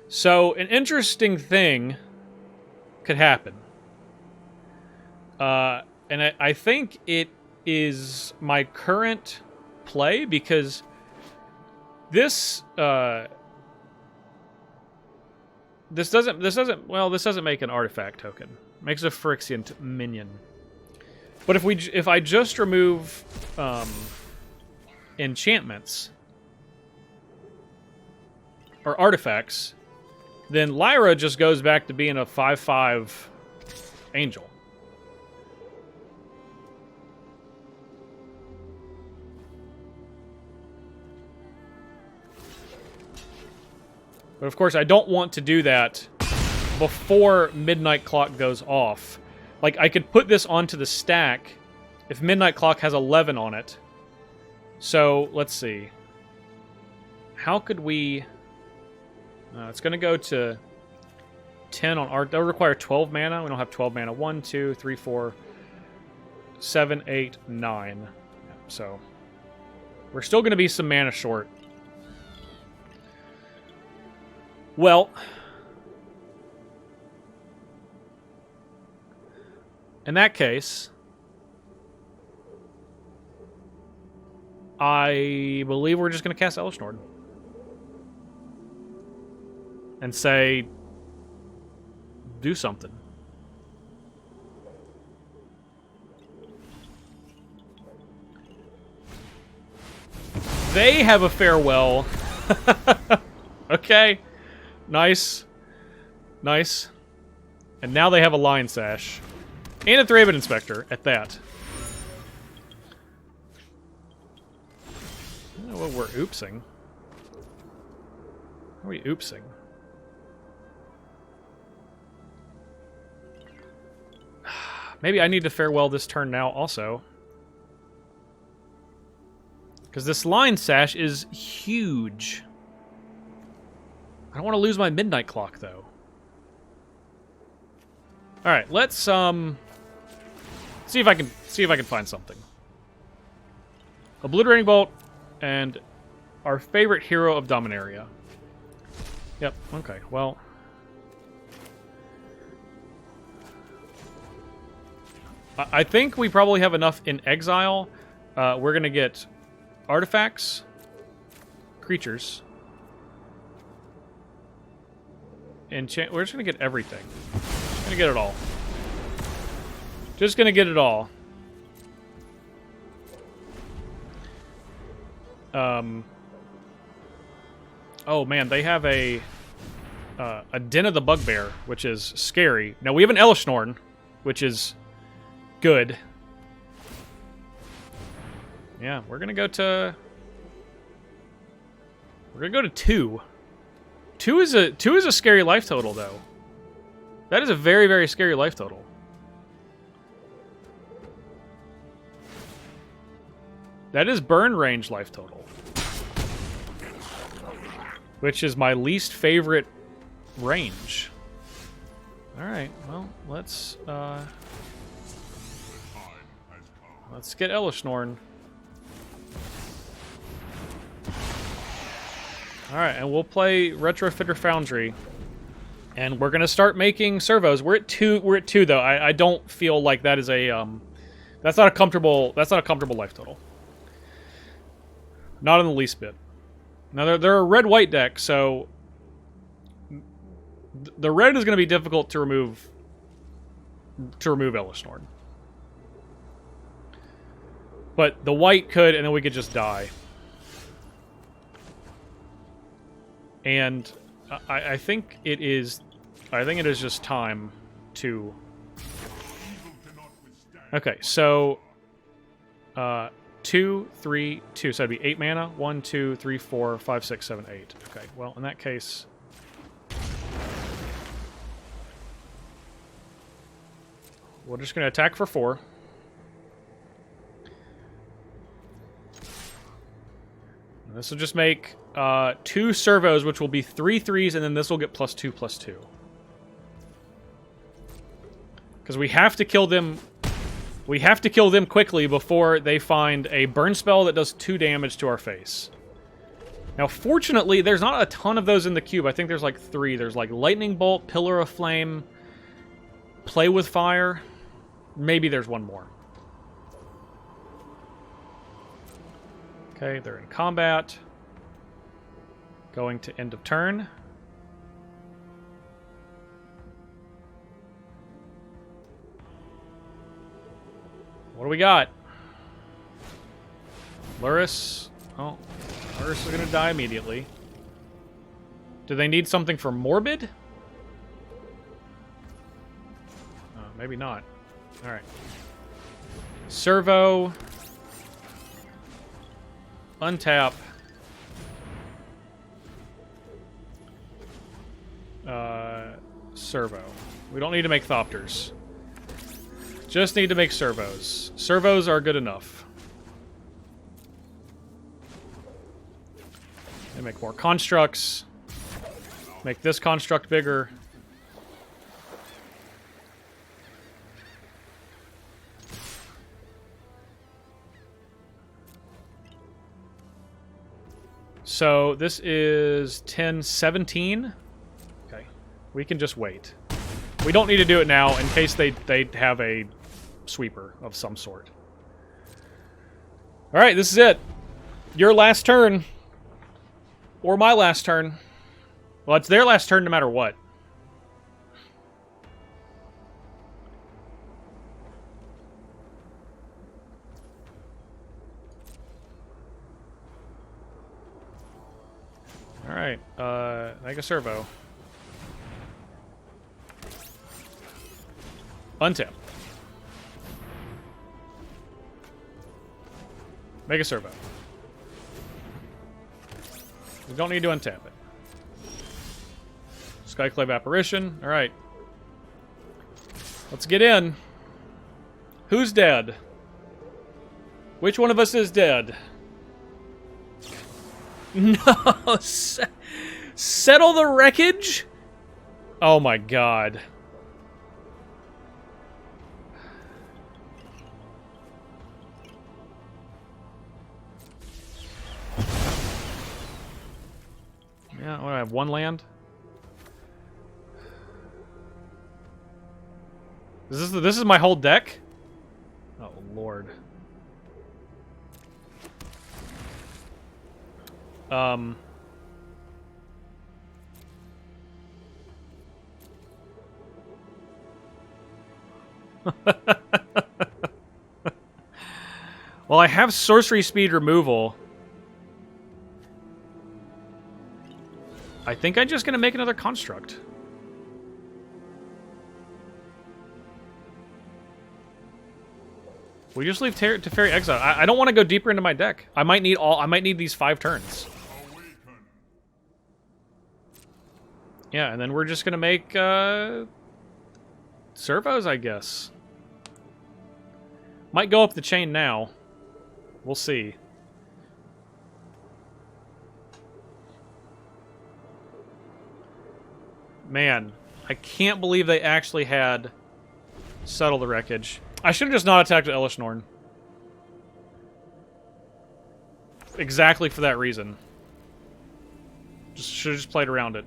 So, an interesting thing could happen. And I think it is my current play, because this this doesn't make an artifact token. It makes a Phyrexian minion. But if I just remove enchantments or artifacts, then Lyra just goes back to being a 5/5 angel. But of course, I don't want to do that before Midnight Clock goes off. Like, I could put this onto the stack if Midnight Clock has 11 on it. So, let's see. how could we... it's going to go to 10 on art. That would require 12 mana. We don't have 12 mana. 1, 2, 3, 4, 7, 8, 9. So we're still going to be some mana short. Well, in that case, I believe we're just going to cast Elesh Norn and say, do something. They have a farewell. Okay. Nice. Nice. And now they have a Lion Sash. And a Thraben Inspector at that. I don't know what we're oopsing. What are we oopsing? Maybe I need to farewell this turn now also. Because this Lion Sash is huge. I don't want to lose my Midnight Clock, though. Alright, let's see if I can find something. Obliterating Bolt and our favorite hero of Dominaria. Yep, okay, well. I think we probably have enough in exile. We're gonna get artifacts, creatures, enchant. We're just gonna get everything. Just gonna get it all. Just gonna get it all. Oh man, they have a Den of the Bugbear, which is scary. Now we have an Elesh Norn, which is good. Yeah, we're gonna go to 2. 2 is a scary life total, though. That is a very, very scary life total. That is burn range life total, which is my least favorite range. All right, well, let's get Elesh Norn. All right, and we'll play Retrofitter Foundry, and we're gonna start making servos. We're at 2. We're at 2 though. I don't feel like that is a that's not a comfortable life total. Not in the least bit. Now they're a red-white deck, so the red is going to be difficult to remove Elesh Norn. But the white could, and then we could just die. And I think it is just time to. Okay, so 2, 3, 2. So that'd be 8 mana. 1, 2, 3, 4, 5, 6, 7, 8. Okay, well, in that case, we're just going to attack for 4. And this will just make 2 servos, which will be 3 3s, and then this will get +2/+2. Because we have to kill them. We have to kill them quickly before they find a burn spell that does 2 damage to our face. Now, fortunately, there's not a ton of those in the cube. I think there's like 3. There's like Lightning Bolt, Pillar of Flame, Play with Fire. Maybe there's one more. Okay, they're in combat. Going to end of turn. What do we got? Luris. Oh, Luris is going to die immediately. Do they need something for Morbid? Maybe not. All right. Servo. Untap. Servo. We don't need to make Thopters. Just need to make servos. Servos are good enough. And make more constructs. Make this construct bigger. So this is 1017. Okay. We can just wait. We don't need to do it now in case they have a sweeper of some sort. Alright, this is it. Your last turn. Or my last turn. Well, it's their last turn no matter what. Alright, make a servo. Untap. Make a servo. We don't need to untap it. Skyclave apparition. Alright. Let's get in. Who's dead? Which one of us is dead? No! Settle the wreckage? Oh my god. Yeah, what do I have? One land? This is my whole deck? Oh, Lord. Well, I have sorcery speed removal. I think I'm just going to make another construct. We just leave Teferi Exile. I don't want to go deeper into my deck. I might need these 5 turns. Yeah, and then we're just going to make servos, I guess. Might go up the chain now. We'll see. Man, I can't believe they actually had Settle the Wreckage. I should have just not attacked Elish Norn. Exactly for that reason. Should have just played around it.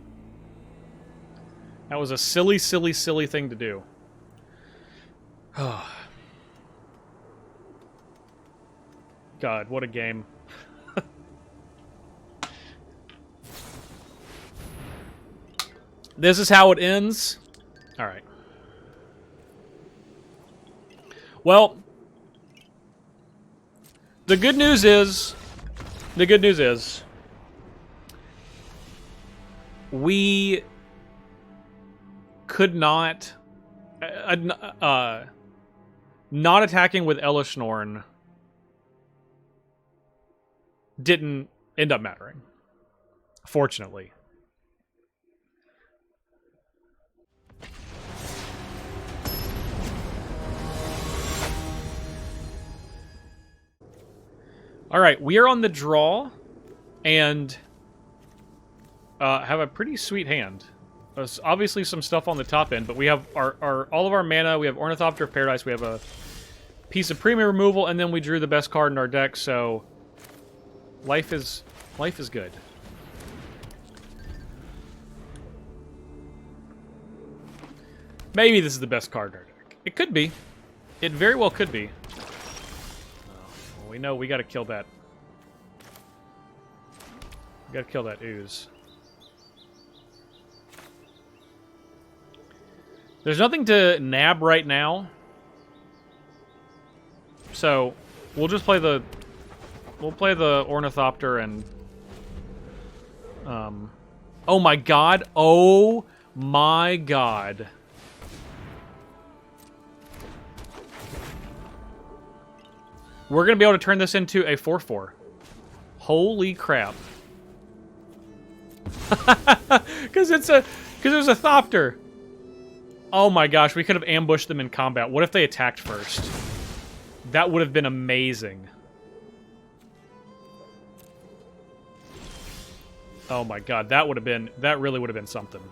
That was a silly, silly, silly thing to do. God, what a game. This is how it ends. All right. Well, the good news is we could not not attacking with Elish Norn didn't end up mattering, fortunately. All right, we are on the draw, and have a pretty sweet hand. There's obviously some stuff on the top end, but we have all of our mana. We have Ornithopter of Paradise. We have a piece of premium removal, and then we drew the best card in our deck. So life is good. Maybe this is the best card in our deck. It could be. It very well could be. Well, we know we got to kill that. We got to kill that ooze. There's nothing to nab right now, so we'll just play the Ornithopter and oh my god, oh my god. We're gonna be able to turn this into a 4/4. Holy crap. Because it was a Thopter. Oh my gosh, we could have ambushed them in combat. What if they attacked first? That would have been amazing. Oh my god, that really would have been something.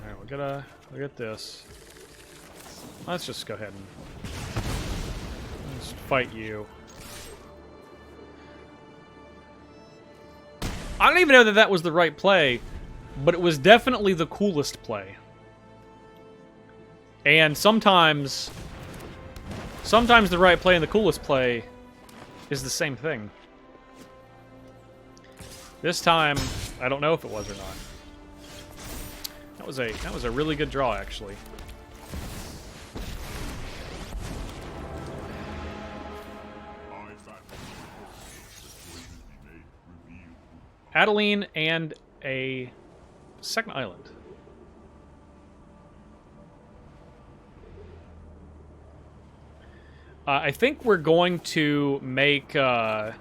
Alright, we'll get this. Let's just go ahead and let's fight you. I don't even know that that was the right play, but it was definitely the coolest play. And sometimes the right play and the coolest play is the same thing. This time, I don't know if it was or not. That was a really good draw, actually. Adeline and a second island. I think we're going to make... I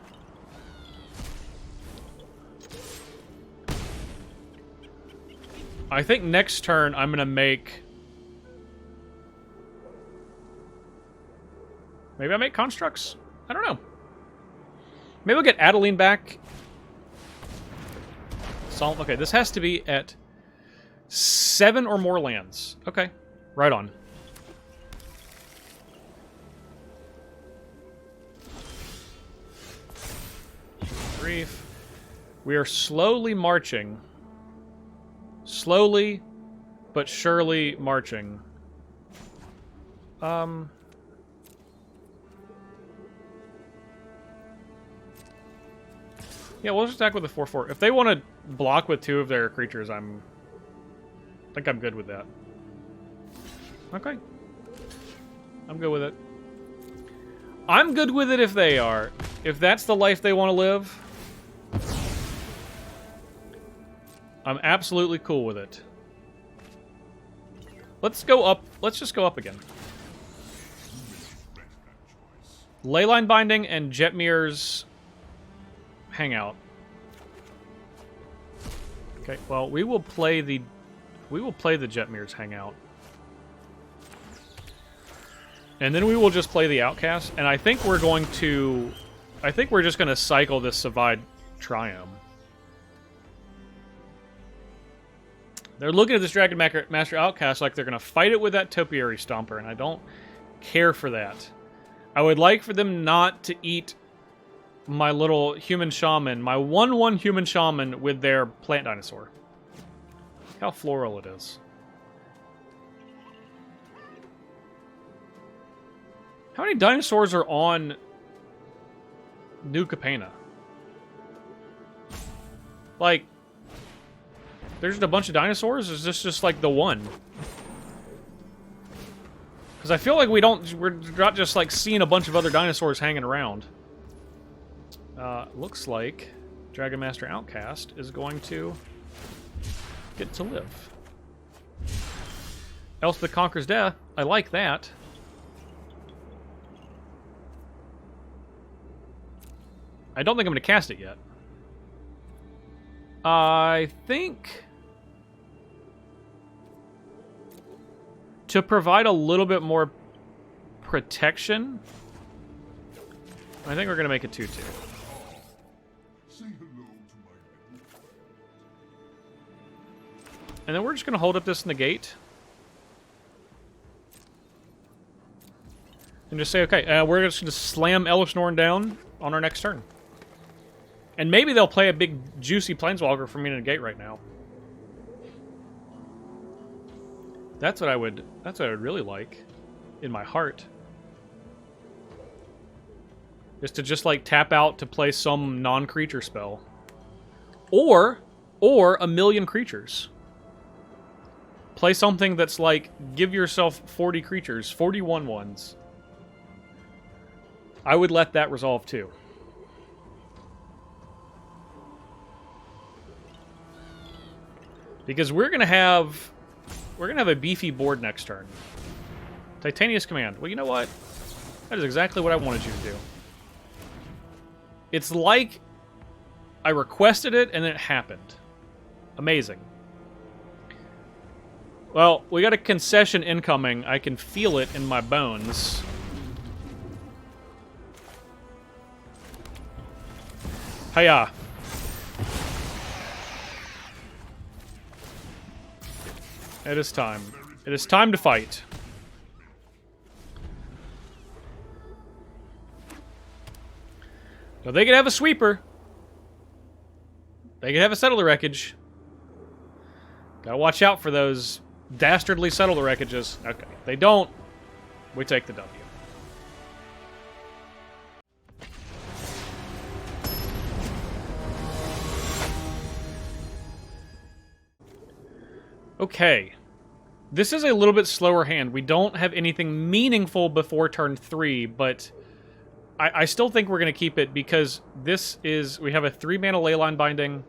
think next turn I'm going to make... Maybe I make constructs? I don't know. Maybe we'll get Adeline back. Okay, this has to be at 7 or more lands. Okay, right on. Grief. We are slowly marching. Slowly, but surely marching. Yeah, we'll just attack with a 4/4. If they want to block with 2 of their creatures, I think I'm good with that. Okay. I'm good with it. I'm good with it if they are. If that's the life they want to live, I'm absolutely cool with it. Let's go up. Let's just go up again. Leyline Binding and Jetmir's Hangout. Okay, well, we will play the Jetmir's Hangout. And then we will just play the Outcast, and I think we're just going to cycle this Savide Triome. They're looking at this Dragon Master Outcast like they're going to fight it with that Topiary Stomper, and I don't care for that. I would like for them not to eat my little human shaman, my 1/1 human shaman with their plant dinosaur. Look how floral it is. How many dinosaurs are on New Capenna? Like, there's just a bunch of dinosaurs? Or is this just like the one? Because I feel like we're not just like seeing a bunch of other dinosaurs hanging around. Looks like Dragon Master Outcast is going to get to live. Elspeth Conquers Death. I like that. I don't think I'm going to cast it yet. I think to provide a little bit more protection, I think we're going to make it 2/2. And then we're just going to hold up this negate. And just say, okay, we're just going to slam Elesh Norn down on our next turn. And maybe they'll play a big, juicy Planeswalker for me to negate right now. That's what I would really like in my heart. Is to just, like, tap out to play some non-creature spell. Or a million creatures. Play something that's like, give yourself 40 creatures, 41 ones. I would let that resolve too. Because we're gonna have a beefy board next turn. Titania's Command. Well, you know what? That is exactly what I wanted you to do. It's like I requested it and then it happened. Amazing. Well, we got a concession incoming. I can feel it in my bones. Hiya. It is time. It is time to fight. Now they could have a sweeper. They could have a settle the wreckage. Gotta watch out for those dastardly settle the wreckages. Okay, they don't. We take the W. Okay. This is a little bit slower hand. We don't have anything meaningful before turn 3, but I still think we're going to keep it because this is... We have a 3-mana Leyline Binding,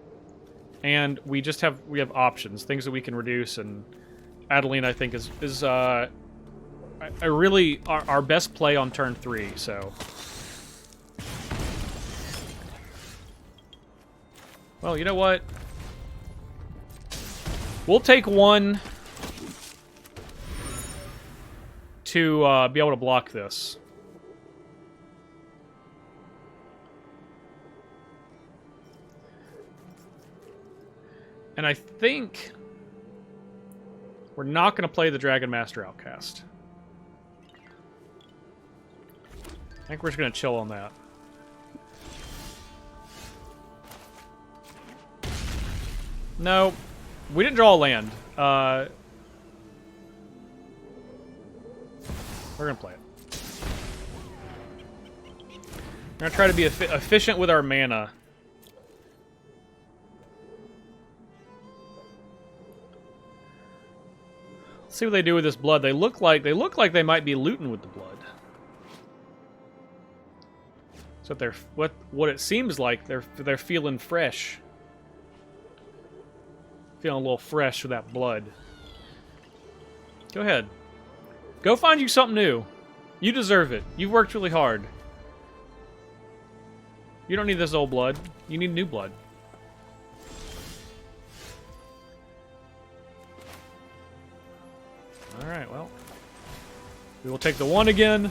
and we have options, things that we can reduce, and Adeline, I think, is a really our best play on turn 3, so... Well, you know what? We'll take 1 to be able to block this. And I think we're not going to play the Dragon Master Outcast. I think we're just going to chill on that. No, we didn't draw a land. We're going to play it. We're going to try to be efficient with our mana. Let's see what they do with this blood. They look like they might be looting with the blood. So they're what it seems like they're feeling fresh. Feeling a little fresh with that blood. Go ahead. Go find you something new. You deserve it. You've worked really hard. You don't need this old blood. You need new blood. Alright, well. We will take the 1 again.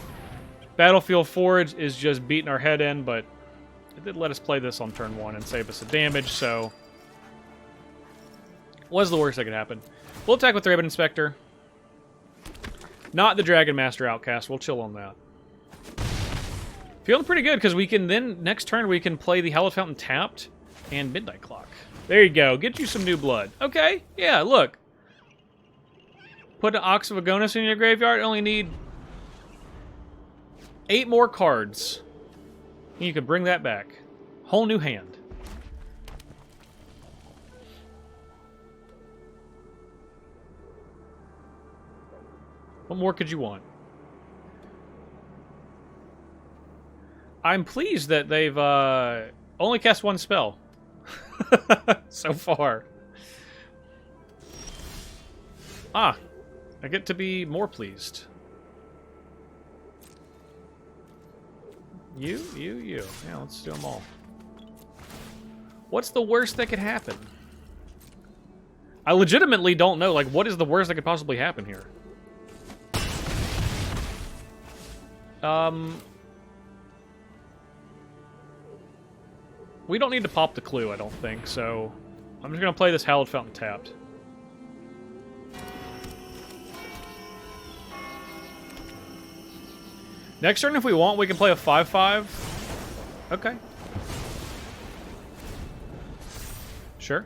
Battlefield Forge is just beating our head in, but it did let us play this on turn 1 and save us a damage, so... What's the worst that could happen? We'll attack with the Raven Inspector. Not the Dragon Master Outcast. We'll chill on that. Feeling pretty good, because we can then, next turn, we can play the Hallowed Fountain tapped and Midnight Clock. There you go. Get you some new blood. Okay. Yeah, look. Put an Ox of Agonis in your graveyard. Only need 8 more cards. And you can bring that back. Whole new hand. What more could you want? I'm pleased that they've only cast 1 spell so far. Ah, I get to be more pleased. You. Yeah, let's do them all. What's the worst that could happen? I legitimately don't know. Like, what is the worst that could possibly happen here? We don't need to pop the clue, I don't think, so I'm just going to play this Hallowed Fountain tapped. Next turn, if we want, we can play a 5/5. Okay. Sure.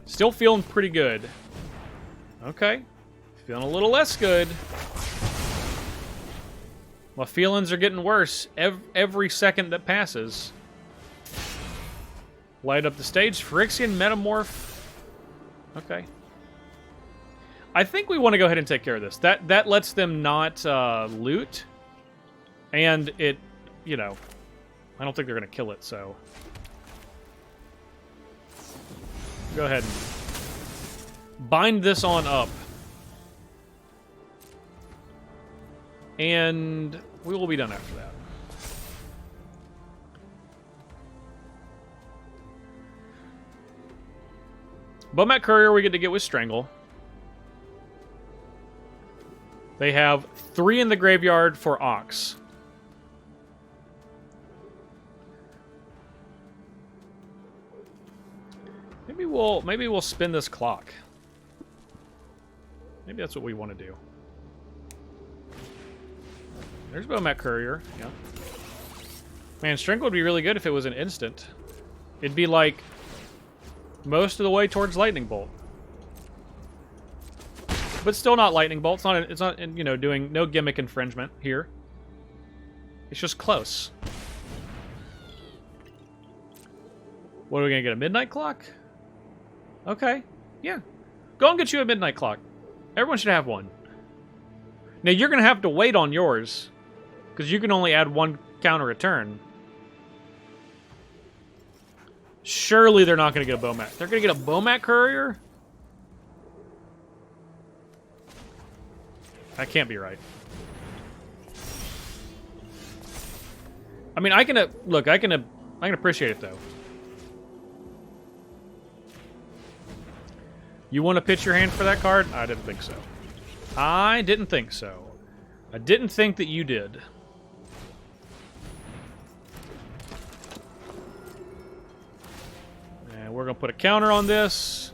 Still feeling pretty good. Okay. Feeling a little less good. My feelings are getting worse every second that passes. Light up the stage. Phyrexian Metamorph. Okay. I think we want to go ahead and take care of this. That lets them not loot. And it, you know, I don't think they're going to kill it, so. Go ahead and bind this on up. And we will be done after that. Bomat Courier we get to get with Strangle. They have 3 in the graveyard for Ox. Maybe we'll spin this clock. Maybe that's what we want to do. There's Bomat Courier. Yeah. Man, Strength would be really good if it was an instant. It'd be like most of the way towards Lightning Bolt. But still not Lightning Bolt. It's not you know, doing no gimmick infringement here. It's just close. What are we gonna get? A midnight clock? Okay. Yeah. Go and get you a midnight clock. Everyone should have one. Now you're gonna have to wait on yours, because you can only add one counter a turn. Surely they're not gonna get a Bomat. They're gonna get a Bomat Courier? That can't be right. I mean, I can look. I can appreciate it though. You want to pitch your hand for that card? I didn't think so. I didn't think so. I didn't think that you did. And we're gonna put a counter on this,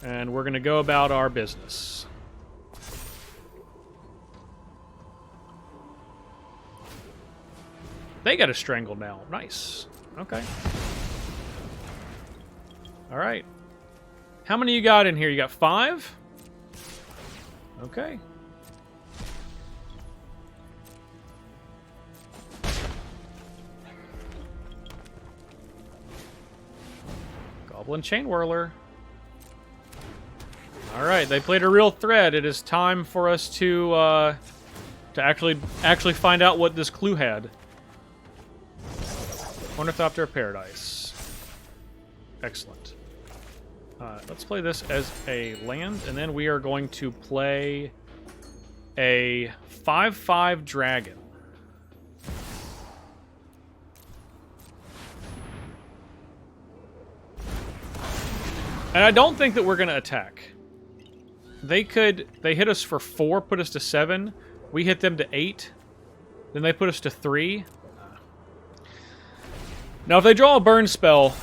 and we're gonna go about our business. They got a strangle now. Nice. Okay. All right. How many you got in here? You got 5? Okay. Goblin Chain Whirler. All right, they played a real thread. It is time for us to actually find out what this clue had. Ornithopter of Paradise. Excellent. Let's play this as a land, and then we are going to play a 5/5 dragon. And I don't think that we're going to attack. They hit us for 4, put us to 7. We hit them to 8. Then they put us to 3. Now, if they draw a burn spell,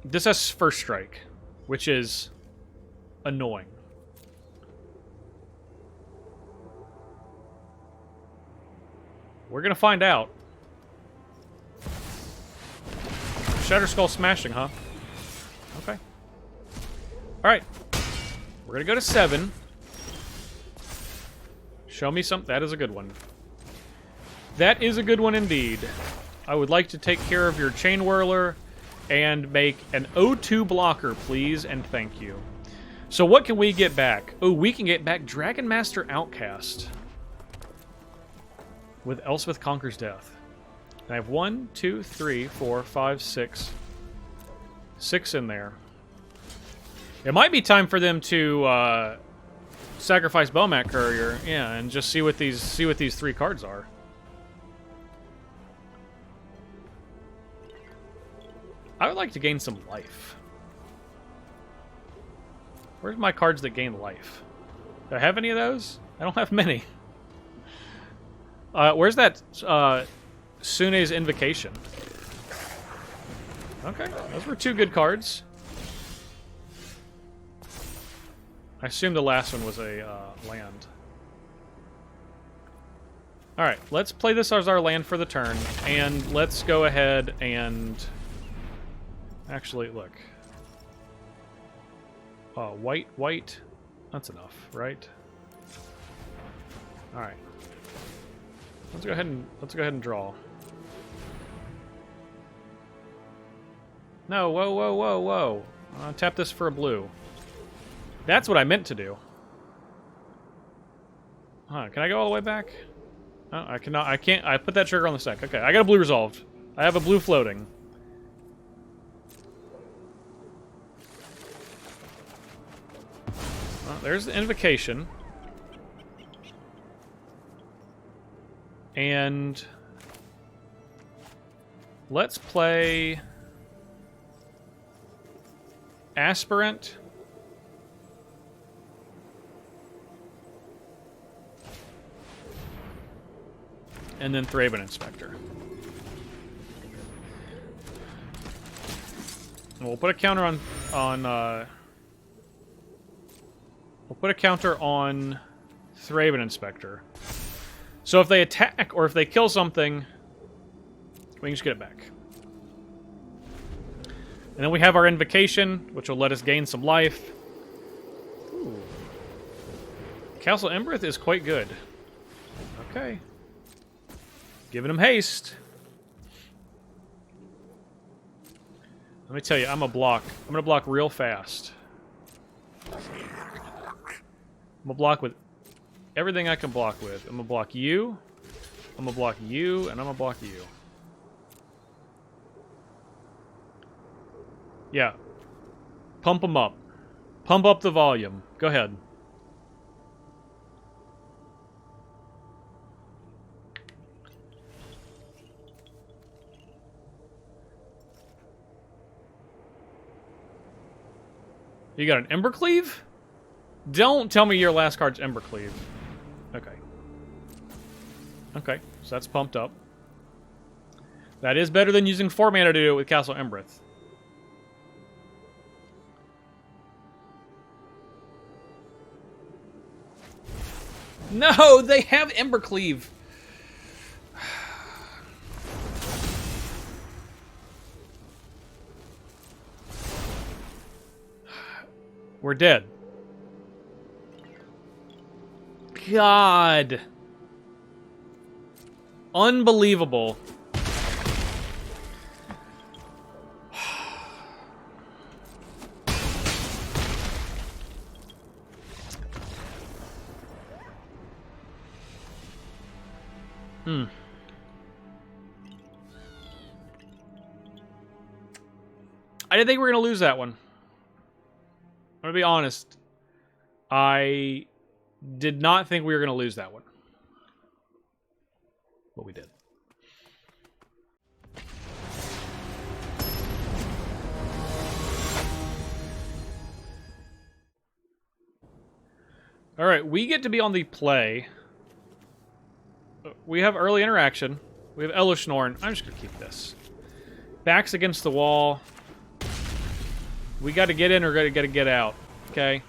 this has first strike, which is annoying. We're gonna find out. Shatter Skull smashing, huh? Okay. Alright. We're gonna go to 7. Show me some. That is a good one. That is a good one indeed. I would like to take care of your Chain Whirler and make an O2 blocker, please, and thank you. So what can we get back? Oh, we can get back Dragon Master Outcast with Elspeth Conquers Death. And I have 1, 2, 3, 4, 5, 6. 6 in there. It might be time for them to sacrifice Bomat Courier, yeah, and just see what these 3 cards are. I would like to gain some life. Where's my cards that gain life? Do I have any of those? I don't have many. Where's that Sune's Invocation? Okay, those were 2 good cards. I assume the last one was a land. Alright, let's play this as our land for the turn, and let's go ahead and... Actually, look. White. That's enough, right? All right. Let's go ahead and draw. No, whoa. Tap this for a blue. That's what I meant to do. Huh, can I go all the way back? No, I cannot. I can't. I put that trigger on the stack. Okay, I got a blue resolved. I have a blue floating. There's the Invocation. And let's play Aspirant. And then Thraben Inspector. And we'll put a counter we'll put a counter on Thraben Inspector. So if they attack or if they kill something, we can just get it back. And then we have our Invocation, which will let us gain some life. Ooh. Castle Embereth is quite good. Okay. Giving him haste. Let me tell you, I'm going to block real fast. I'm going to block with everything I can block with. I'm going to block you. I'm going to block you, and I'm going to block you. Yeah. Pump them up. Pump up the volume. Go ahead. You got an Embercleave? Don't tell me your last card's Embercleave. Okay. Okay, so that's pumped up. That is better than using 4 mana to do it with Castle Embereth. No, they have Embercleave. We're dead. God. Unbelievable. I didn't think we were going to lose that one. I'm going to be honest. I did not think we were going to lose that one. But we did. Alright, we get to be on the play. We have early interaction. We have Elishnorn. I'm just going to keep this. Backs against the wall. We got to get in or got to get out. Okay?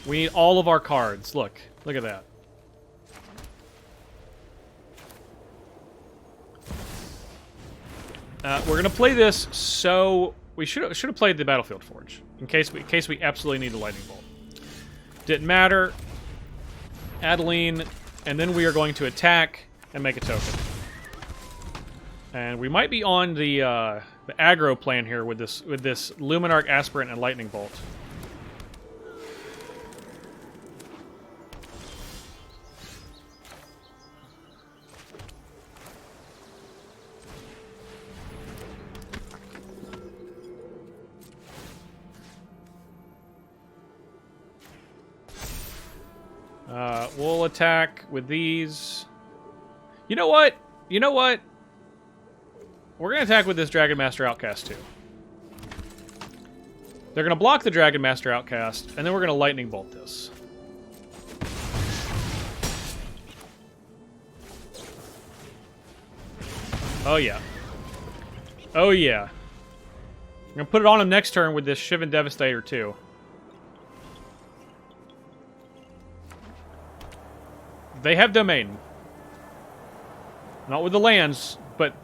We need all of our cards. Look. Look at that. We're going to play this, so we should have played the Battlefield Forge in case we absolutely need a Lightning Bolt. Didn't matter. Adeline, and then we are going to attack and make a token. And we might be on the aggro plan here with this Luminarch, Aspirant, and Lightning Bolt. We'll attack with these. You know what? You know what? We're going to attack with this Dragon Master Outcast, too. They're going to block the Dragon Master Outcast, and then we're going to Lightning Bolt this. Oh, yeah. Oh, yeah. I'm going to put it on him next turn with this Shivan Devastator, too. They have domain. Not with the lands, but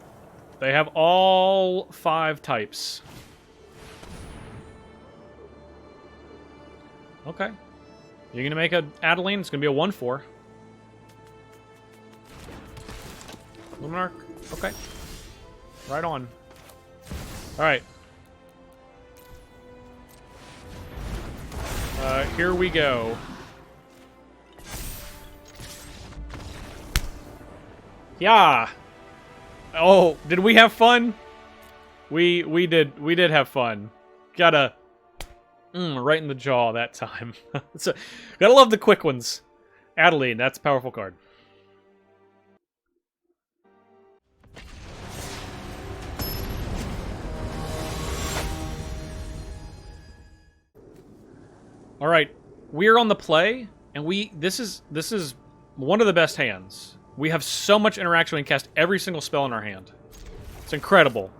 they have all 5 types. Okay. You're going to make a Adeline. It's going to be a 1/4. Luminarch. Okay. Right on. Alright. Here we go. Yeah. Oh, did we have fun? We did have fun. Gotta right in the jaw that time. So, gotta love the quick ones. Adeline, that's a powerful card. All right, we're on the play, and this is one of the best hands. We have so much interaction. We can cast every single spell in our hand. It's incredible.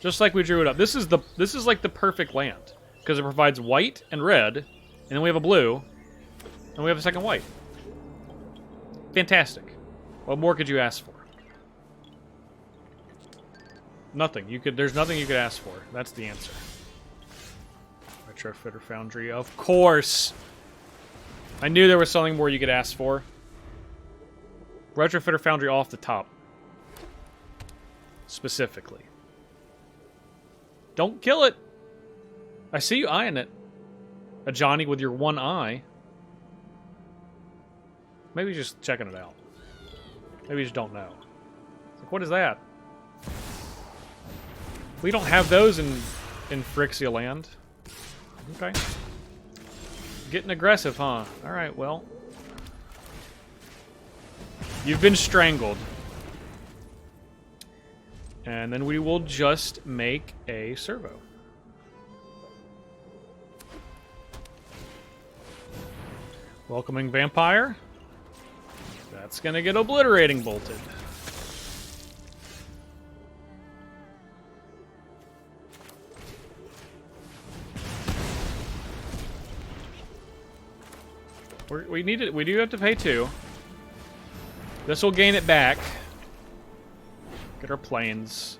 Just like we drew it up. This is like the perfect land because it provides white and red, and then we have a blue, and we have a second white. Fantastic. What more could you ask for? Nothing. There's nothing you could ask for. That's the answer. Retrofitter Foundry, of course. I knew there was something more you could ask for. Retrofitter Foundry off the top. Specifically. Don't kill it. I see you eyeing it. A Johnny with your one eye. Maybe just checking it out. Maybe you just don't know. Like, what is that? We don't have those in Phyrexian land. Okay. Getting aggressive, huh? Alright, well. You've been strangled. And then we will just make a servo. Welcoming Vampire. That's gonna get obliterating bolted. We do have to pay 2. This will gain it back. Get our planes.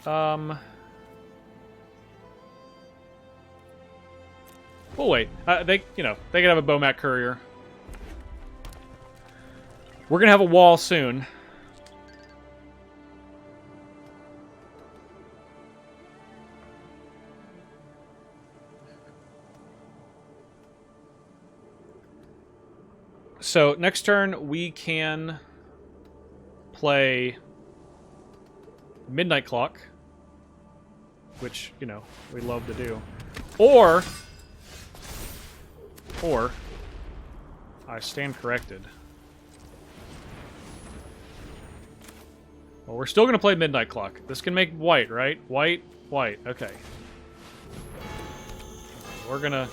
We'll wait. They can have a Bomat courier. We're gonna have a wall soon. So next turn we can play Midnight Clock, which, we love to do. Or I stand corrected. Well, we're still going to play Midnight Clock. This can make white, right? White, white. Okay. We're going to...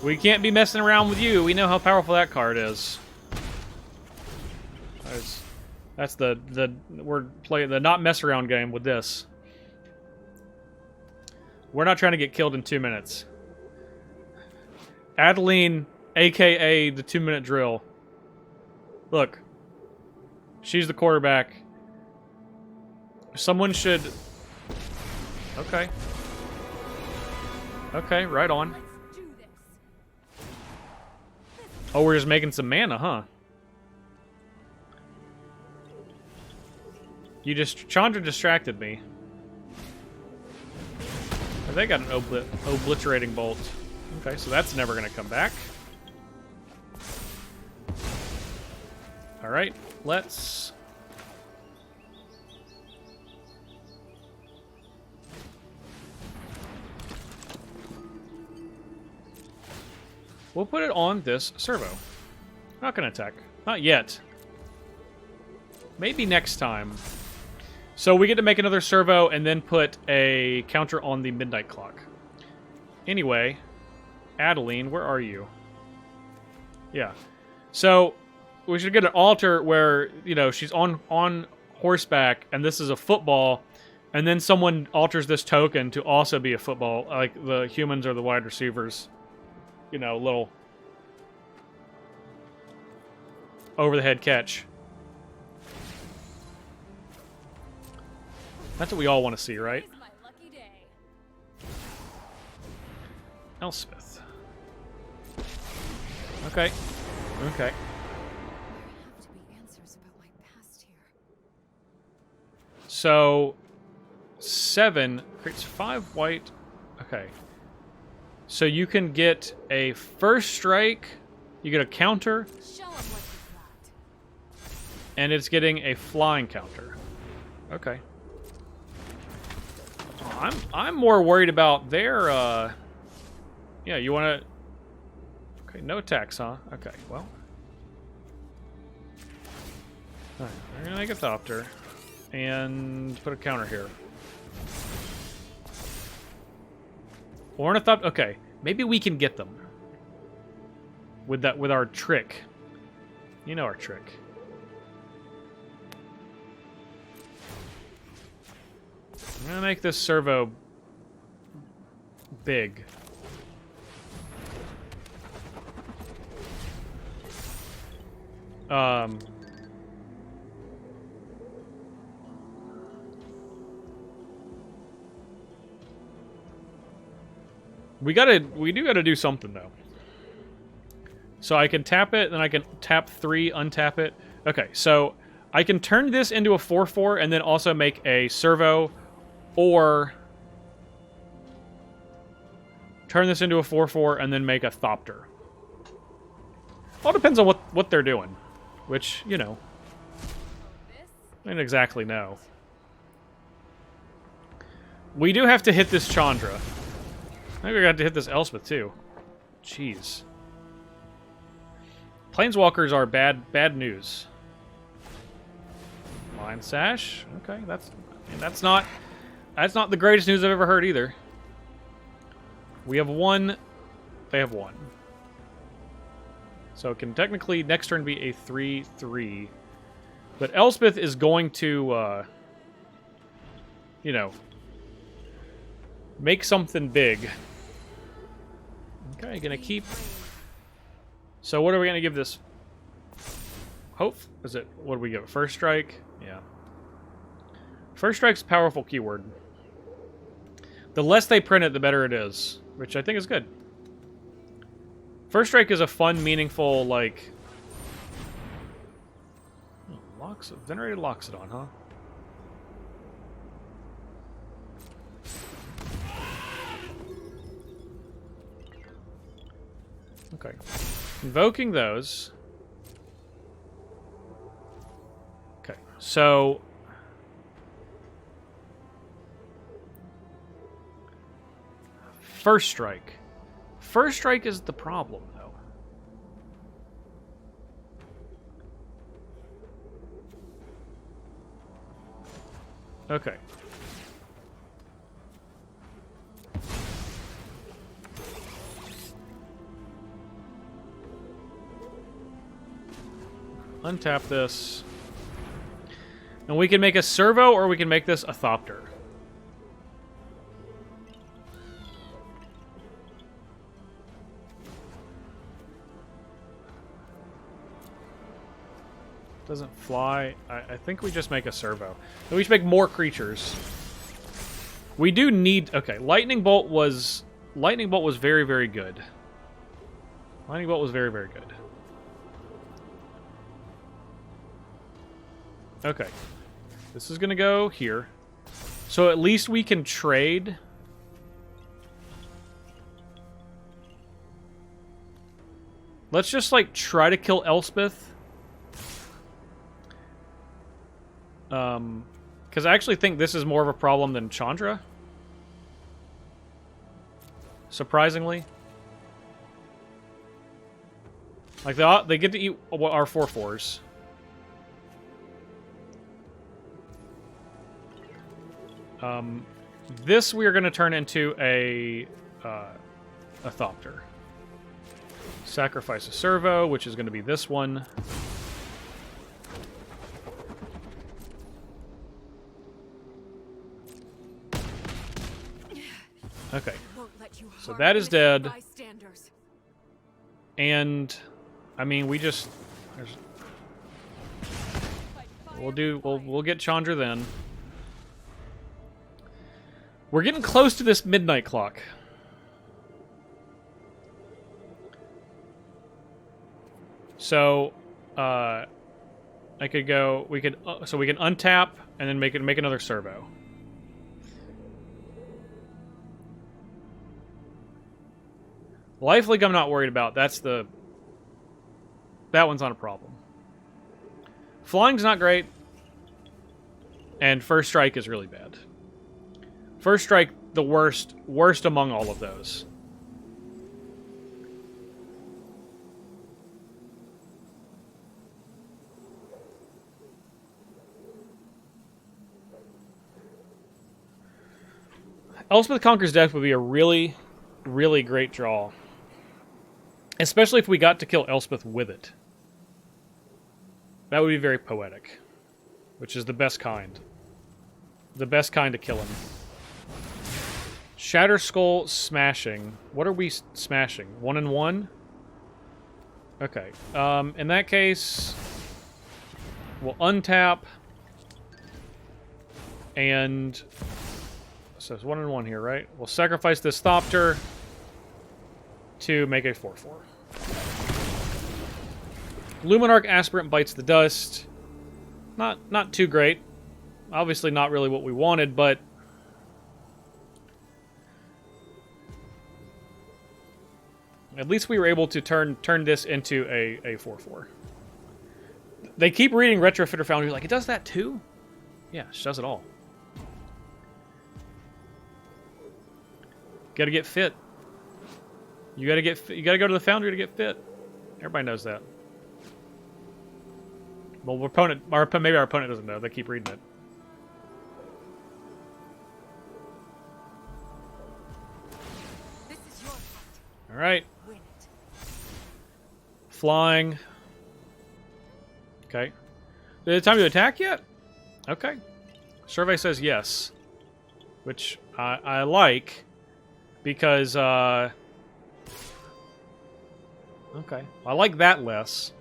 We can't be messing around with you. We know how powerful that card is. That's we're playing the not mess around game with this. We're not trying to get killed in 2 minutes. Adeline, aka the 2-minute drill. Look. She's the quarterback. Someone should... Okay. Okay, right on. Oh, we're just making some mana, huh? Chandra distracted me. They got an obliterating bolt. Okay, so that's never going to come back. Alright, let's... We'll put it on this servo. Not going to attack. Not yet. Maybe next time. So we get to make another servo and then put a counter on the Midnight Clock. Anyway, Adeline, where are you? Yeah. So we should get an altar where, she's on horseback and this is a football, and then someone alters this token to also be a football, like the humans or the wide receivers. Little over-the-head catch. That's what we all want to see, right? Elspeth. Okay. Okay. So, 7 creates 5 white. Okay. So you can get a first strike, you get a counter, and it's getting a flying counter. Okay. I'm more worried about their, yeah, you want to... Okay, no attacks, huh? Okay, well. Alright, we're going to make a Thopter, and put a counter here. Ornithopter. Okay, maybe we can get them with our trick. You know our trick. I'm gonna make this servo big. We do gotta do something though. So I can tap it, then I can tap 3, untap it. Okay, so I can turn this into a 4/4 and then also make a servo, or turn this into a 4/4 and then make a thopter. All depends on what they're doing, which, you know, I don't exactly know. We do have to hit this Chandra. I think we got to hit this Elspeth too. Jeez. Planeswalkers are bad news. Line Sash. Okay, that's not the greatest news I've ever heard either. We have 1. They have 1. So it can technically next turn be a 3/3. But Elspeth is going to, you know, make something big. Okay, gonna keep. So what are we gonna give this? Hope? Is it, what do we give it? First Strike? Yeah. First Strike's a powerful keyword. The less they print it, the better it is, which I think is good. First Strike is a fun, meaningful, like... Oh, Venerated Loxodon, huh? Okay. Invoking those. Okay, so... First Strike. First Strike is the problem, though. Okay. Untap this. And we can make a servo, or we can make this a thopter. Doesn't fly. I think we just make a servo. And we should make more creatures. We do need... Okay, Lightning Bolt was very, very good. Lightning Bolt was very, very good. Okay. This is going to go here. So at least we can trade. Let's just, like, try to kill Elspeth. Because I actually think this is more of a problem than Chandra. Surprisingly. Like, they get to eat our 4/4s. This we are going to turn into a Thopter. Sacrifice a servo, which is going to be this one. Okay. So that is dead. And I mean, we just we'll get Chandra then. We're getting close to this midnight clock. So, I could go. We could. So we can untap and then make another servo. Lifelink, I'm not worried about. That one's not a problem. Flying's not great, and First Strike is really bad. First Strike, the worst among all of those. Elspeth Conquers Death would be a really, really great draw. Especially if we got to kill Elspeth with it. That would be very poetic. Which is the best kind. The best kind of killing. Shatter Skull smashing. What are we smashing? 1 and 1? Okay. In that case, we'll untap. And so it's 1 and 1 here, right? We'll sacrifice this Thopter to make a 4/4. Luminarch Aspirant bites the dust. Not too great. Obviously not really what we wanted, but at least we were able to turn this into a 4/4. They keep reading Retrofitter Foundry like, it does that too? Yeah, she does it all. Gotta get fit. You gotta go to the Foundry to get fit. Everybody knows that. Well, maybe our opponent doesn't know. They keep reading it. This is your fight. All right. Win it. Flying. Okay. Is it time to attack yet? Okay. Survey says yes. Which I like. Because, okay. I like that less.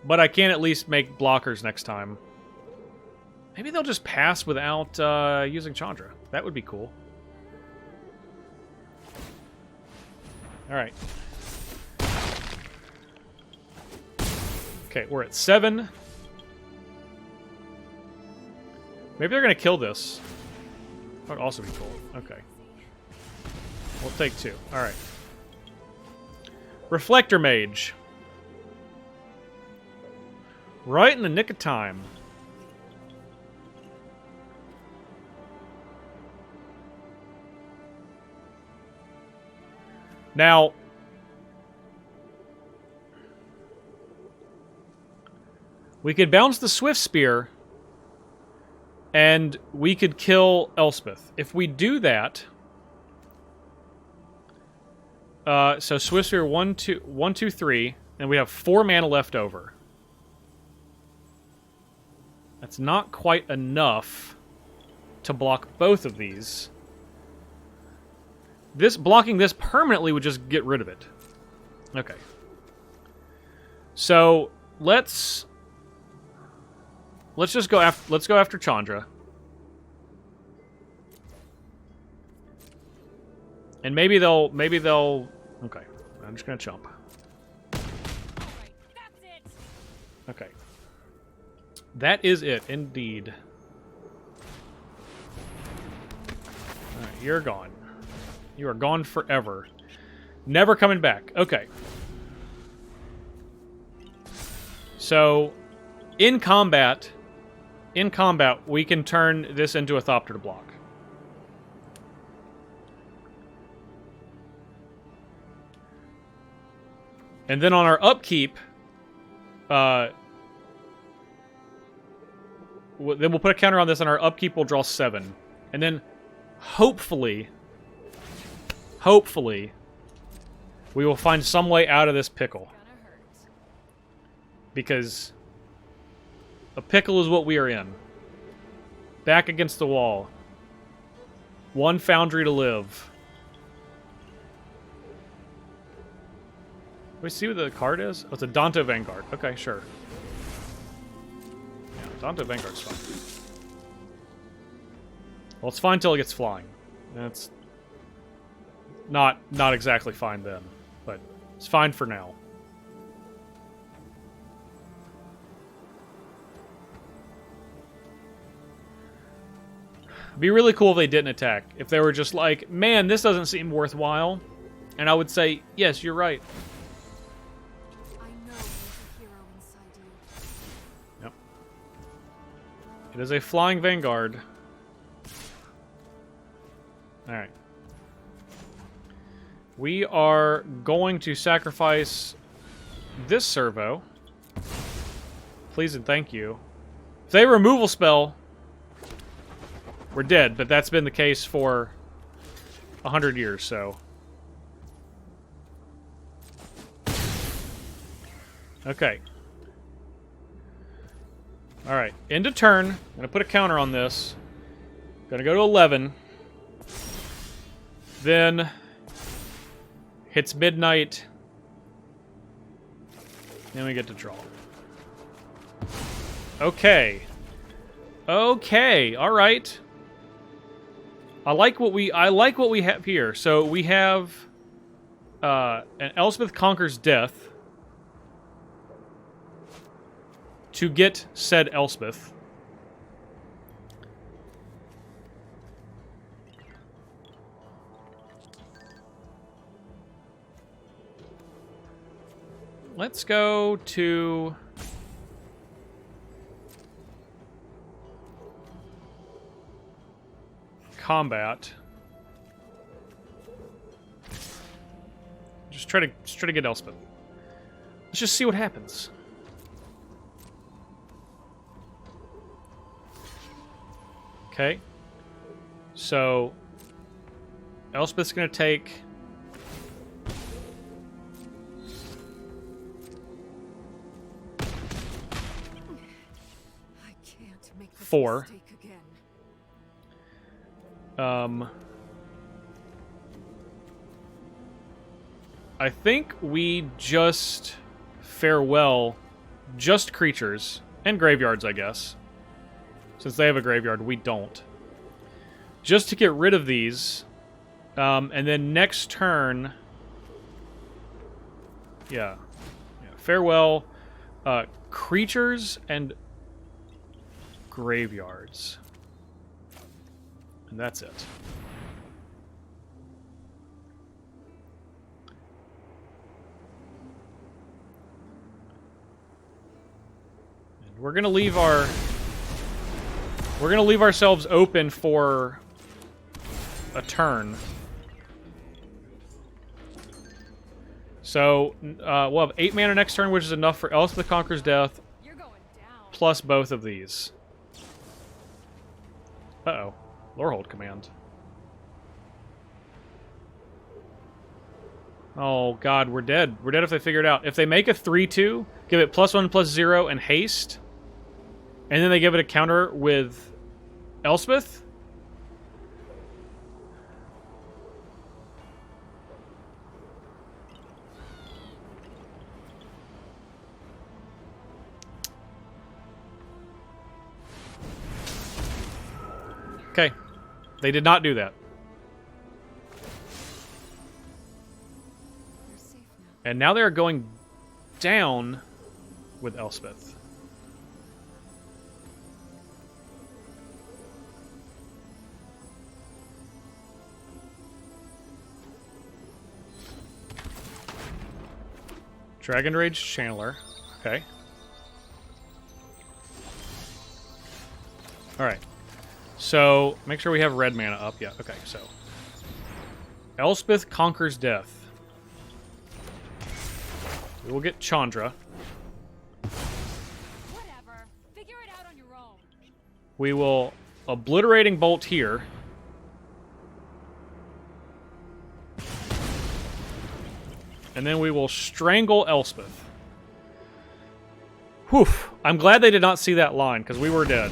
But I can at least make blockers next time. Maybe they'll just pass without using Chandra. That would be cool. Alright. Okay, we're at 7. Maybe they're going to kill this. That would also be cool. Okay. We'll take 2. Alright. Reflector Mage. Right in the nick of time. Now, we could bounce the Swift Spear, and we could kill Elspeth. If we do that, so Swift Spear 1, 2, 3, and we have 4 mana left over. That's not quite enough to block both of these. Blocking this permanently would just get rid of it. Okay. So let's just go after Chandra. And maybe they'll okay. I'm just gonna chump. Alright, that's it. Okay. That is it, indeed. Alright, you're gone. You are gone forever. Never coming back. Okay. So, in combat, we can turn this into a Thopter to block. And then on our upkeep, then we'll put a counter on this, and our upkeep will draw 7. And then, hopefully, we will find some way out of this pickle. Gonna hurt. Because a pickle is what we are in. Back against the wall. 1 Foundry to live. Let me see what the card is. Oh, it's a Danto Vanguard. Okay, sure. Yeah, Danto Vanguard's fine. Well, it's fine till it gets flying. That's not exactly fine then, but it's fine for now. It'd be really cool if they didn't attack. If they were just like, man, this doesn't seem worthwhile. And I would say, yes, you're right. I know there's a hero inside you. Yep. It is a flying Vanguard. Alright. We are going to sacrifice this servo. Please and thank you. If they removal spell, we're dead, but that's been the case for 100 years, so. Okay. Alright, end of turn. I'm going to put a counter on this. Gonna go to 11. Then hits midnight. Then we get to draw. Okay. Okay. All right. I like what we have here. So we have an Elspeth conquers death to get said Elspeth. Let's go to combat. Just try to get Elspeth. Let's just see what happens. Okay. So Elspeth's gonna take I can't make this 4. mistake again. I think we just farewell just creatures and graveyards, I guess. Since they have a graveyard, we don't. Just to get rid of these. And then next turn... Yeah. Farewell creatures and graveyards. And that's it. And we're gonna leave ourselves open for a turn. So we'll have 8 mana next turn, which is enough for Elspeth Conquers Death, You're going down. plus both of these. Uh-oh. Lorehold command. Oh, God, we're dead. We're dead if they figure it out. If they make a 3-2, give it +1/+0 and haste, and then they give it a counter with Elspeth. Okay. They did not do that. You're safe now. And now they're going down with Elspeth. Dragon Rage Channeler. Okay. Alright. So, make sure we have red mana up. Yeah, okay, so. Elspeth Conquers Death. We will get Chandra. Whatever. Figure it out on your own. We will Obliterating Bolt here. And then we will Strangle Elspeth. Whew. I'm glad they did not see that line, because we were dead.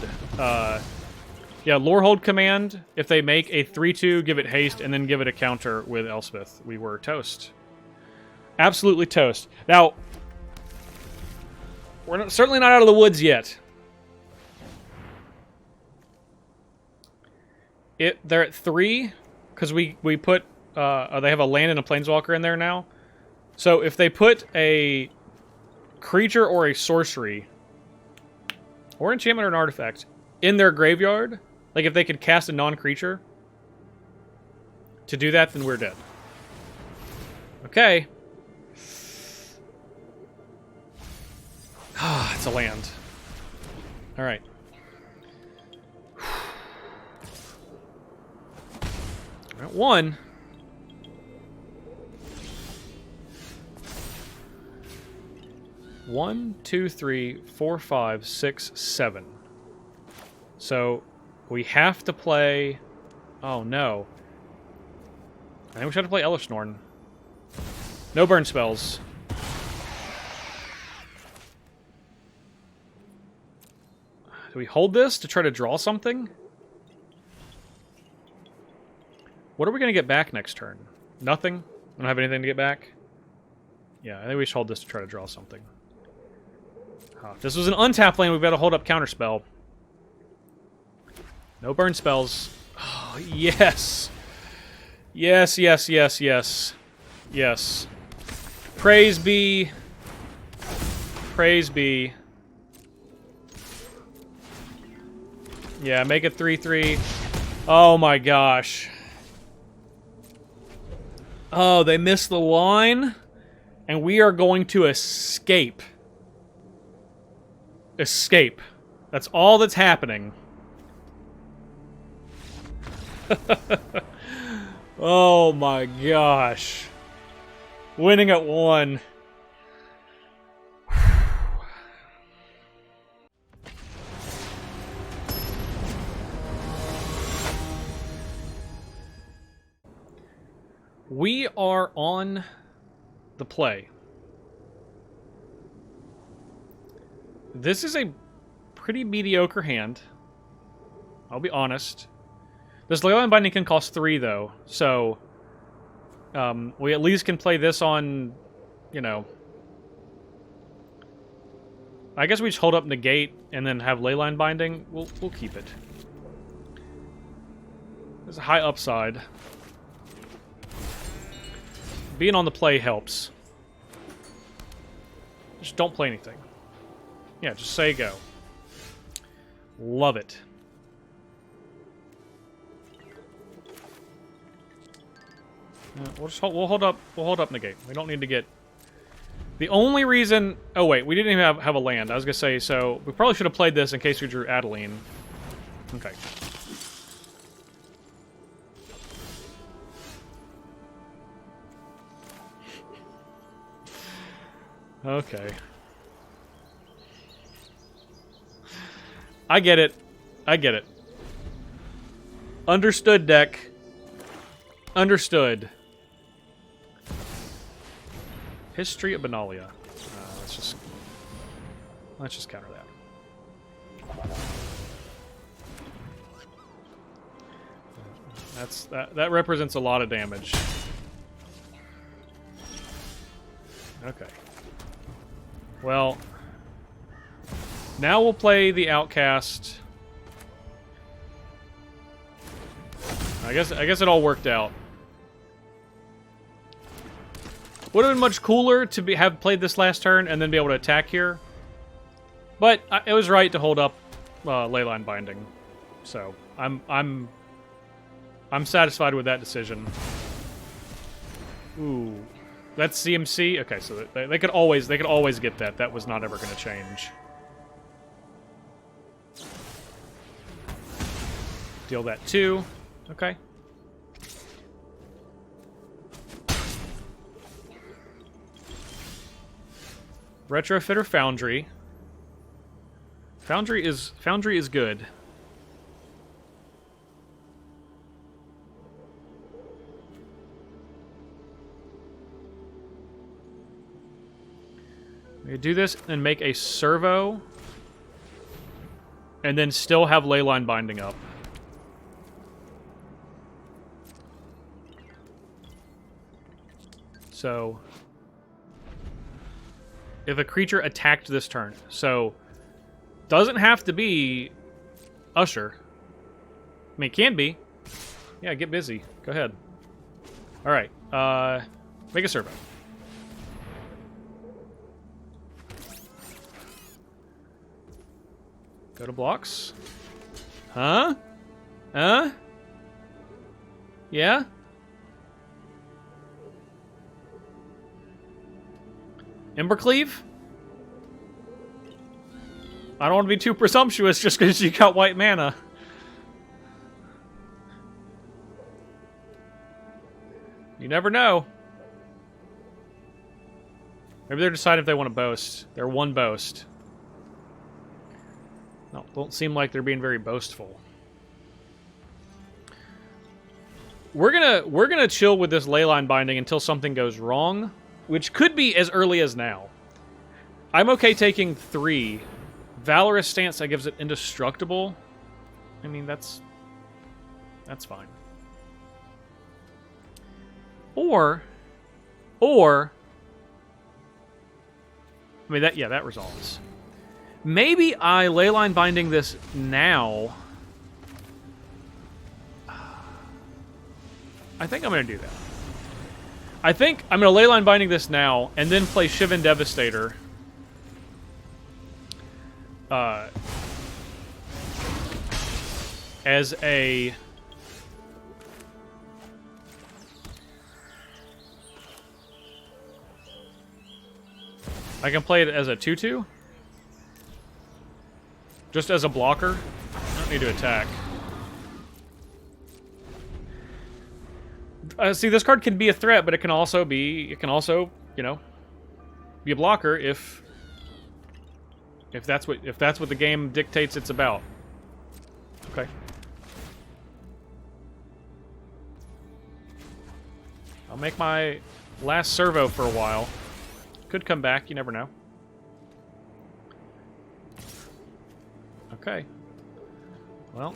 Yeah, Lorehold command. If they make a 3-2, give it haste, and then give it a counter with Elspeth. We were toast. Absolutely toast. Now, we're certainly not out of the woods yet. They're at 3, because we put... they have a land and a planeswalker in there now. So if they put a creature or a sorcery, or enchantment or an artifact, in their graveyard... Like, if they could cast a non-creature to do that, then we're dead. Okay. Ah, it's a land. Alright. Alright, 1. One, 2, 3, 4, 5, 6, 7. So... we have to play... Oh, no. I think we should have to play Elesh Norn. No burn spells. Do we hold this to try to draw something? What are we going to get back next turn? Nothing? We don't have anything to get back? Yeah, I think we should hold this to try to draw something. If this was an untapped lane, we've got to hold up Counterspell. No burn spells. Oh, yes! Yes, yes, yes, yes. Yes. Praise be. Praise be. Yeah, make it 3-3. Oh my gosh. Oh, they missed the line? And we are going to escape. Escape. That's all that's happening. Oh my gosh. Winning at 1. We are on the play. This is a pretty mediocre hand. I'll be honest. This Leyline Binding can cost 3, though, so we at least can play this on, you know... I guess we just hold up Negate and then have Leyline Binding. We'll keep it. There's a high upside. Being on the play helps. Just don't play anything. Yeah, just say go. Love it. We'll hold up Negate. We don't need to get... The only reason... Oh wait, we didn't even have a land. I was gonna say, so we probably should have played this in case we drew Adeline. Okay. Okay. I get it. I get it. Understood, deck. Understood. History of Benalia. Let's just counter that. That represents a lot of damage. Okay. Well, now we'll play the Outcast. I guess it all worked out. Would have been much cooler to have played this last turn and then be able to attack here. But it was right to hold up Leyline Binding. So I'm satisfied with that decision. Ooh. That's CMC? Okay, so they could always get that. That was not ever going to change. Deal that 2. Okay. Retrofitter Foundry. Foundry is good. We do this and make a servo, and then still have Leyline Binding up. So, if a creature attacked this turn, so doesn't have to be Usher. I mean, it can be. Yeah, get busy. Go ahead. All right. Make a servo. Go to blocks. Huh? Huh? Yeah? Embercleave? I don't want to be too presumptuous just because you got white mana. You never know. Maybe they're deciding if they want to boast. They're one boast. No, don't seem like they're being very boastful. We're gonna chill with this Leyline Binding until something goes wrong, which could be as early as now. I'm okay taking 3. Valorous Stance, that gives it indestructible. I mean, that's fine. Or, I mean, that resolves. Maybe I Leyline Binding this now. I think I'm going to do that. I think I'm going to Leyline Binding this now, and then play Shivan Devastator. As a... I can play it as a 2/2. Just as a blocker. I don't need to attack. See, this card can be a threat, but it can also be, you know, be a blocker if that's what the game dictates it's about. Okay. I'll make my last servo for a while. Could come back, you never know. Okay. Well,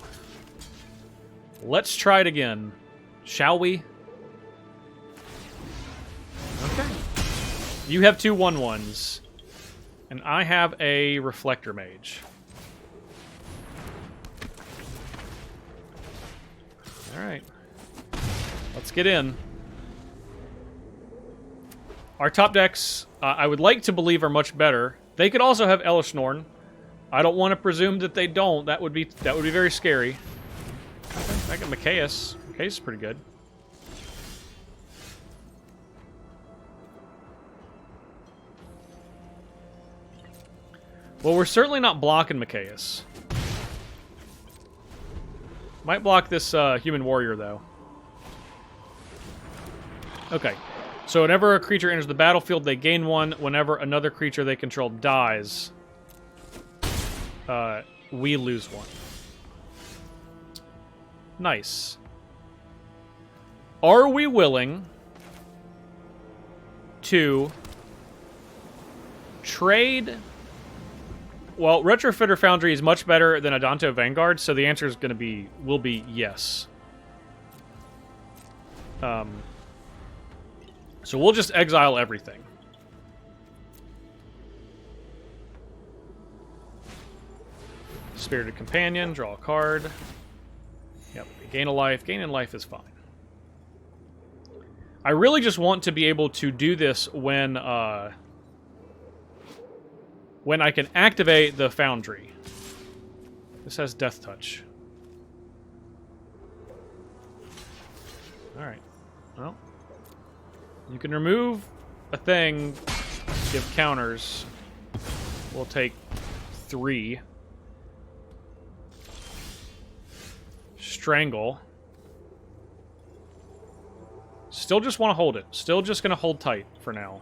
let's try it again. Shall we? Okay. You have 2 1/1s. And I have a Reflector Mage. Alright. Let's get in. Our top decks, I would like to believe, are much better. They could also have Elesh Norn. I don't want to presume that they don't. That would be very scary. I got Mikaeus. Mikaeus is pretty good. Well, we're certainly not blocking Mikaeus. Might block this human warrior, though. Okay. So whenever a creature enters the battlefield, they gain 1. Whenever another creature they control dies, we lose 1. Nice. Are we willing to trade... Well, Retrofitter Foundry is much better than Adanto Vanguard, so the answer is will be yes. So we'll just exile everything. Spirited Companion, draw a card. Yep, gain a life. Gain in life is fine. I really just want to be able to do this when I can activate the Foundry. This has Death Touch. Alright. Well, you can remove a thing, give counters. We'll take 3. Strangle. Still just want to hold it. Still just going to hold tight for now.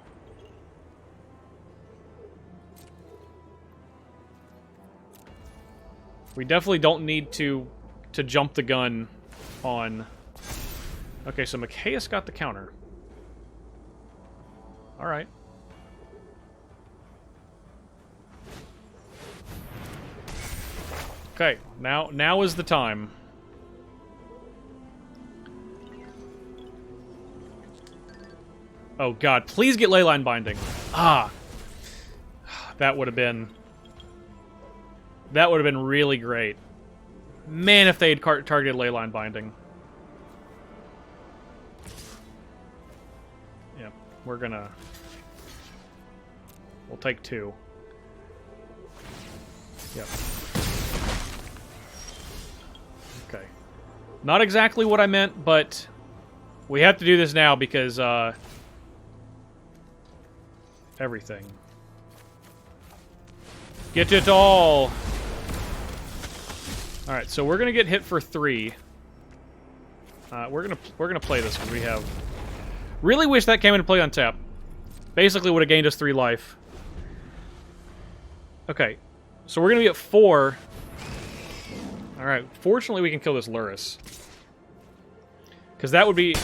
We definitely don't need to jump the gun on... Okay, so Mikaeus got the counter. Alright. Okay, now is the time. Oh god, please get Leyline Binding. Ah. That would have been really great. Man, if they had targeted Leyline Binding. Yep, we'll take 2. Yep. Okay. Not exactly what I meant, but we have to do this now because, everything. Get it all! Alright, so we're gonna get hit for 3. We're gonna play this because we have... Really wish that came into play on tap. Basically would have gained us 3 life. Okay, so we're gonna be at 4. Alright, fortunately we can kill this Lurrus. Because that would be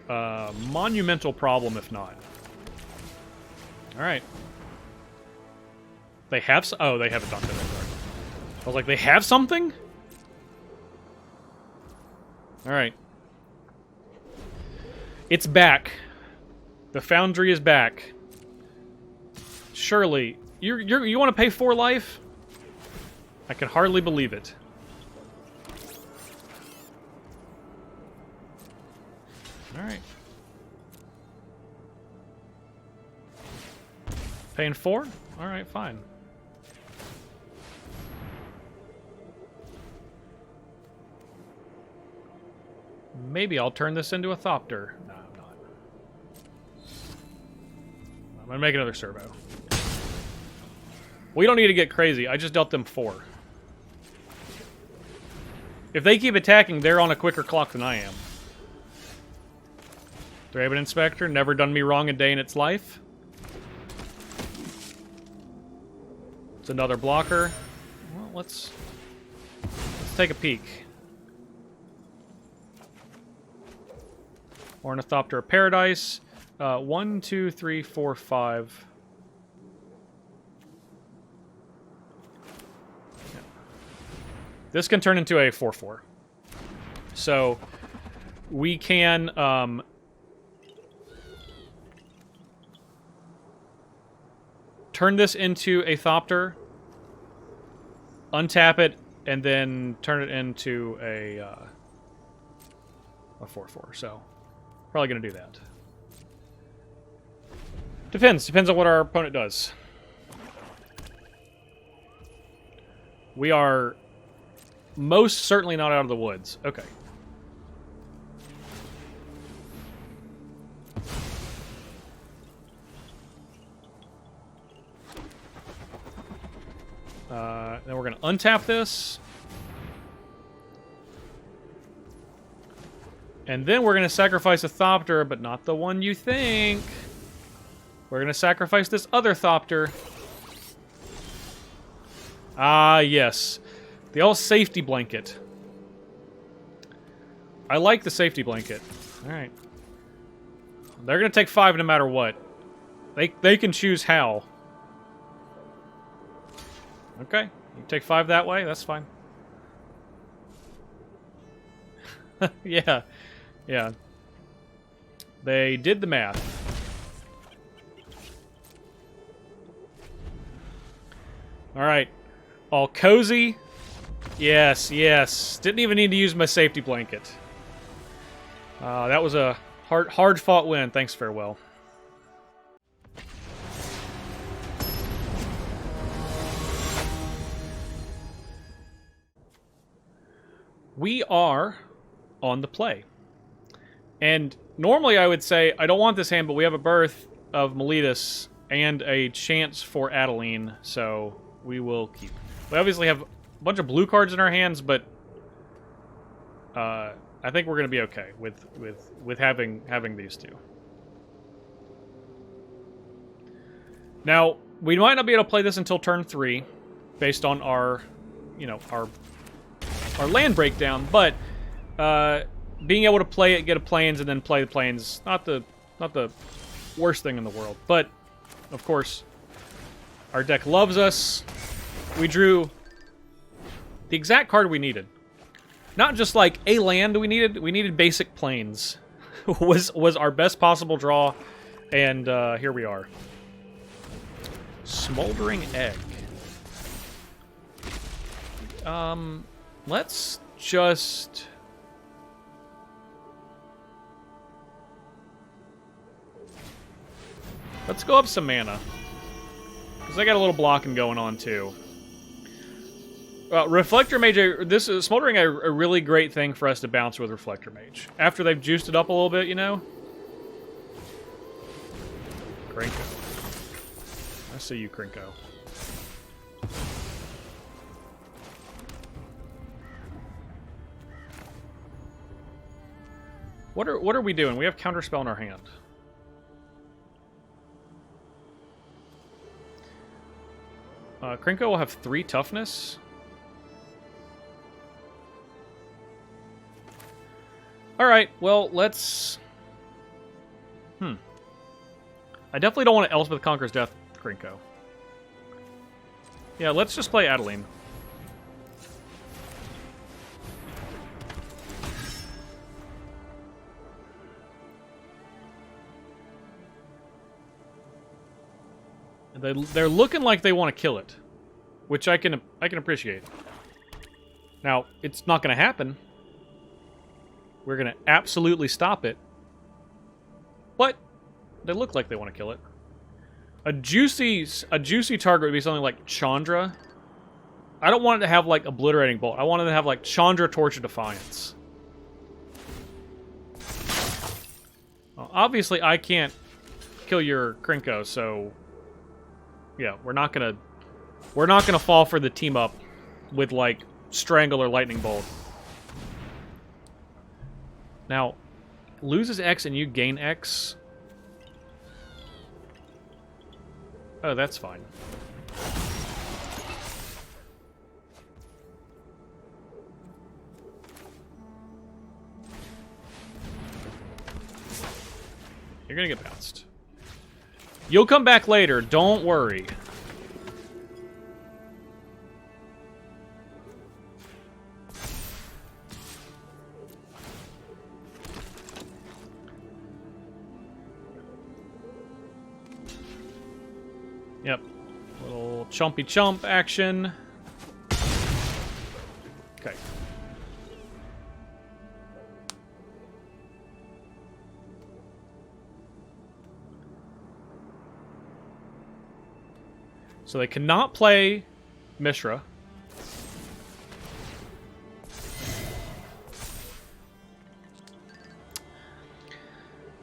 a monumental problem if not. Alright. They have oh, they have a Dante Vanguard. I was like, they have something? Alright. It's back. The Foundry is back. Surely, you want to pay 4 life? I can hardly believe it. All right. Paying 4? All right, fine. Maybe I'll turn this into a Thopter. No, I'm not. I'm gonna make another servo. We don't need to get crazy. I just dealt them 4. If they keep attacking, they're on a quicker clock than I am. Draven Inspector, never done me wrong a day in its life. It's another blocker. Well, let's take a peek. Ornithopter of Paradise. 1, 2, 3, 4, 5. Yeah. This can turn into a 4/4. So we can turn this into a Thopter, untap it, and then turn it into a 4/4. So probably going to do that. Depends on what our opponent does. We are most certainly not out of the woods. Okay. Then we're going to untap this. And then we're going to sacrifice a Thopter, but not the one you think. We're going to sacrifice this other Thopter. Ah, yes. The old safety blanket. I like the safety blanket. Alright. They're going to take 5 no matter what. They can choose how. Okay. You take 5 that way, that's fine. Yeah. Yeah. They did the math. Alright. All cozy. Yes, yes. Didn't even need to use my safety blanket. That was a hard-fought win. Thanks, farewell. We are on the play. And normally I would say, I don't want this hand, but we have a birth of Meletus and a chance for Adeline, so we will keep. We obviously have a bunch of blue cards in our hands, but I think we're going to be okay with having these two. Now, we might not be able to play this until turn 3, based on our, our land breakdown, but being able to play it, get a plains, and then play the plains, not the worst thing in the world. But of course, our deck loves us. We drew the exact card we needed. Not just like a land we needed basic plains. was our best possible draw, and here we are. Smoldering Egg. Let's just... Let's go up some mana. Because I got a little blocking going on, too. Reflector Mage, this is Smoldering a really great thing for us to bounce with Reflector Mage. After they've juiced it up a little bit, Krinko. I see you, Krinko. What are we doing? We have Counterspell in our hand. Krinko will have 3 toughness. Alright, well, let's... I definitely don't want to Elspeth Conquers Death Krinko. Yeah, let's just play Adeline. They're looking like they want to kill it, which I can appreciate. Now, it's not going to happen. We're going to absolutely stop it. But they look like they want to kill it. A juicy target would be something like Chandra. I don't want it to have, like, Obliterating Bolt. I want it to have, like, Chandra, Torch of Defiance. Well, obviously, I can't kill your Krinko, so... Yeah, we're not gonna fall for the team-up with, like, Strangle or Lightning Bolt. Now, loses X and you gain X... Oh, that's fine. You're gonna get bounced. You'll come back later, don't worry. Yep. Little chumpy chump action. Okay. So they cannot play Mishra.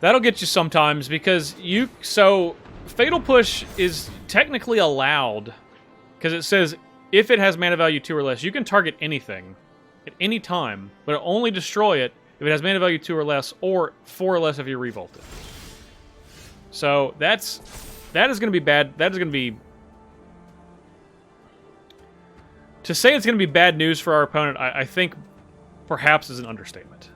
That'll get you sometimes because you... So, Fatal Push is technically allowed because it says if it has mana value 2 or less, you can target anything at any time, but it'll only destroy it if it has mana value 2 or less, or 4 or less if you revolt it. So that is going to be bad. That is going to be... To say it's going to be bad news for our opponent, I think perhaps is an understatement.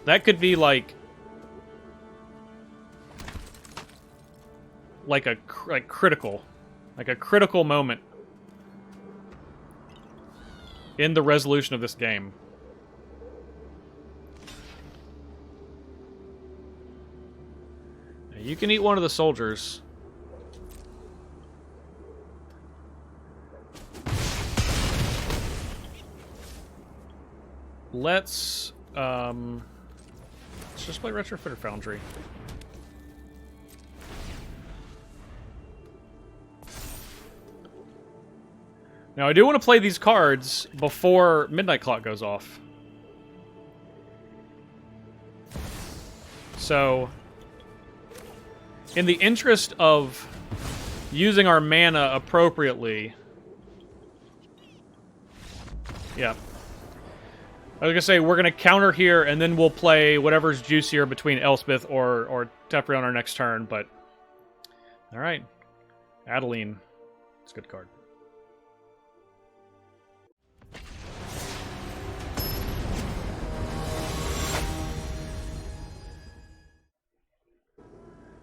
That could be like a critical moment in the resolution of this game. Now, you can eat one of the soldiers. Let's just play Retrofitter Foundry. Now, I do want to play these cards before Midnight Clock goes off. So, in the interest of using our mana appropriately... Yeah. I was going to say, we're going to counter here, and then we'll play whatever's juicier between Elspeth or Teferi on our next turn, but... Alright. Adeline. It's a good card.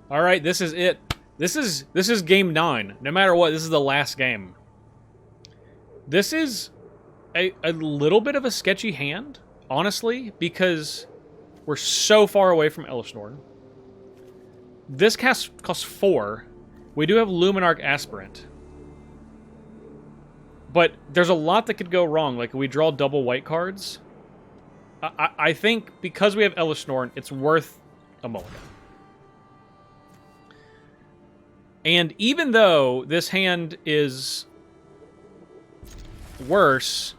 Alright, this is it. This is game 9. No matter what, this is the last game. This is... A little bit of a sketchy hand, honestly, because we're so far away from Elesh Norn. This costs 4. We do have Luminarch Aspirant. But there's a lot that could go wrong. Like, we draw double white cards. I think because we have Elesh Norn, it's worth a mulligan. And even though this hand is worse...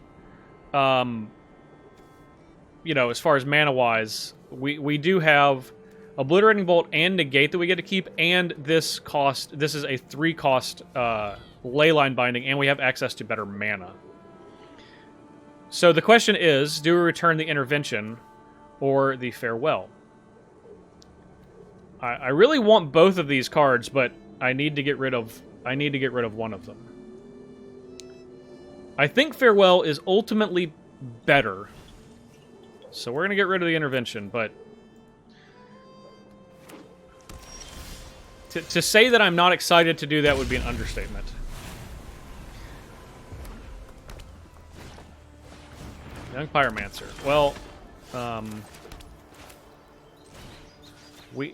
you know, as far as mana-wise, we do have Obliterating Bolt and Negate that we get to keep, and this is a 3-cost Leyline Binding, and we have access to better mana. So the question is, do we return the Intervention or the Farewell? I really want both of these cards, but I need to get rid of one of them. I think Farewell is ultimately better. So we're going to get rid of the Intervention, but... To say that I'm not excited to do that would be an understatement. Young Pyromancer. Well,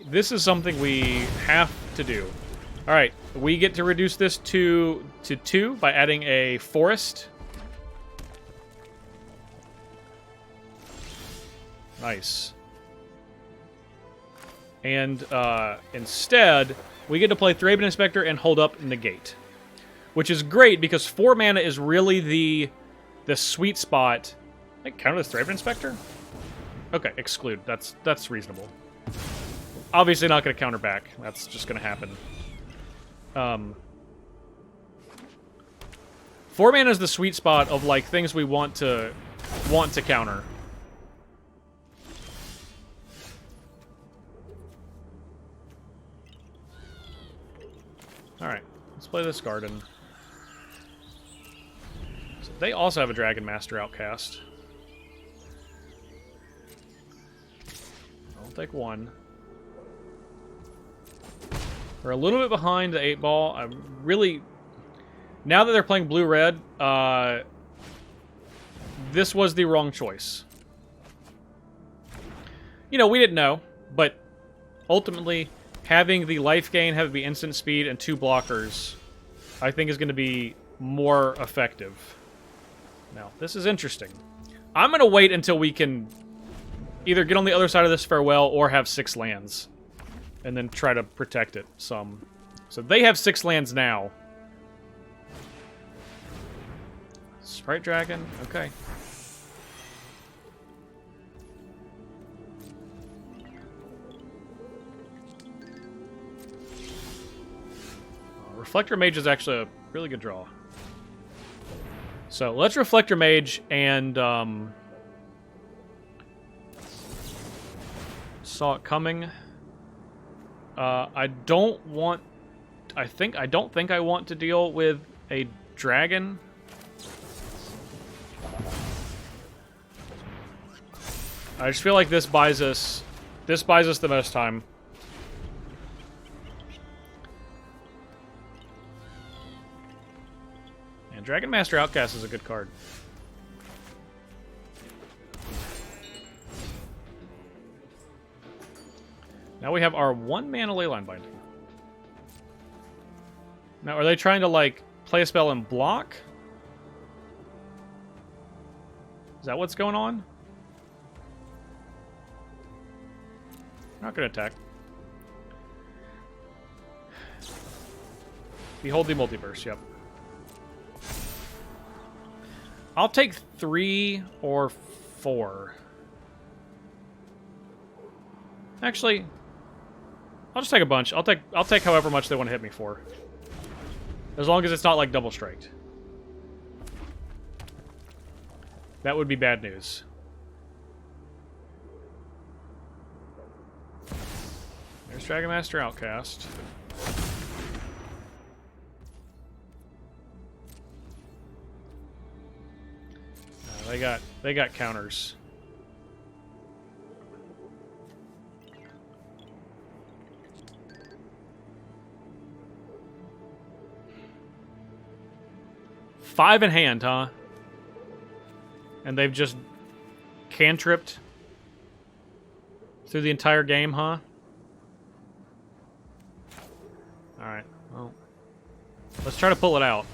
this is something we have to do. All right, we get to reduce this to 2 by adding a forest. Nice. And instead, we get to play Thraben Inspector and hold up Negate, which is great because 4 mana is really the sweet spot. I counter the Thraben Inspector? Okay, exclude. That's reasonable. Obviously not going to counter back. That's just going to happen. 4 mana is the sweet spot of like things we want to counter. All right, let's play this garden. So they also have a Dragon Master Outcast. I'll take 1. We're a little bit behind the 8-ball. I'm really... Now that they're playing blue-red, this was the wrong choice. You know, we didn't know, but ultimately, having the life gain, have it be instant speed, and 2 blockers, I think is going to be more effective. Now, this is interesting. I'm going to wait until we can either get on the other side of this farewell or have 6 lands. And then try to protect it some. So they have 6 lands now. Sprite Dragon, okay. Reflector Mage is actually a really good draw. So let's Reflector Mage and saw it coming. I don't think I want to deal with a dragon. I just feel like this buys us the most time. And Dragon Master Outcast is a good card. Now we have our 1-mana Leyline Binding. Now, are they trying to, like, play a spell and block? Is that what's going on? Not gonna attack. Behold the Multiverse, yep. I'll take 3 or 4. Actually, I'll just take a bunch. I'll take however much they want to hit me for. As long as it's not like double striked. That would be bad news. There's Dragon Master Outcast. They got counters. Five in hand, huh? And they've just cantripped through the entire game, huh? Alright, well, let's try to pull it out.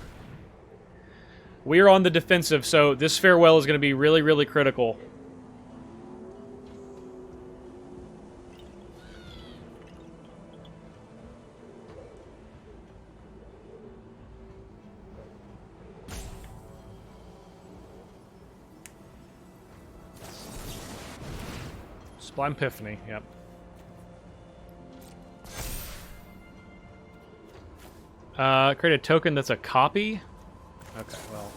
We are on the defensive, so this farewell is going to be really, really critical. Sublime Epiphany, yep. Create a token that's a copy? Okay, well.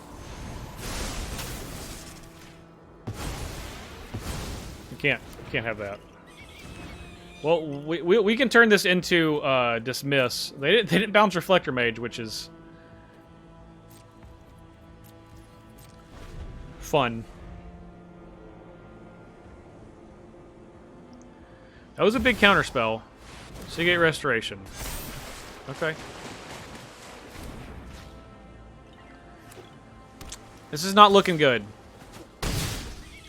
You can't have that. Well, we can turn this into Dismiss. They didn't bounce Reflector Mage, which is fun. That was a big counterspell. Seagate Restoration. Okay. This is not looking good.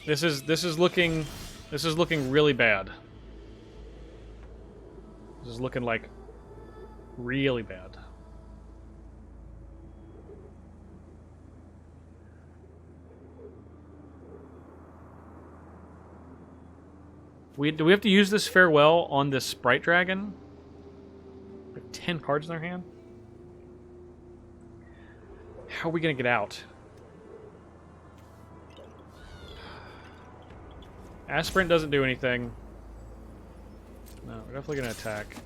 This is looking really bad. This is looking like really bad. Do we have to use this farewell on this Sprite Dragon? We have 10 cards in their hand? How are we gonna get out? Aspirant doesn't do anything. No, we're definitely gonna attack.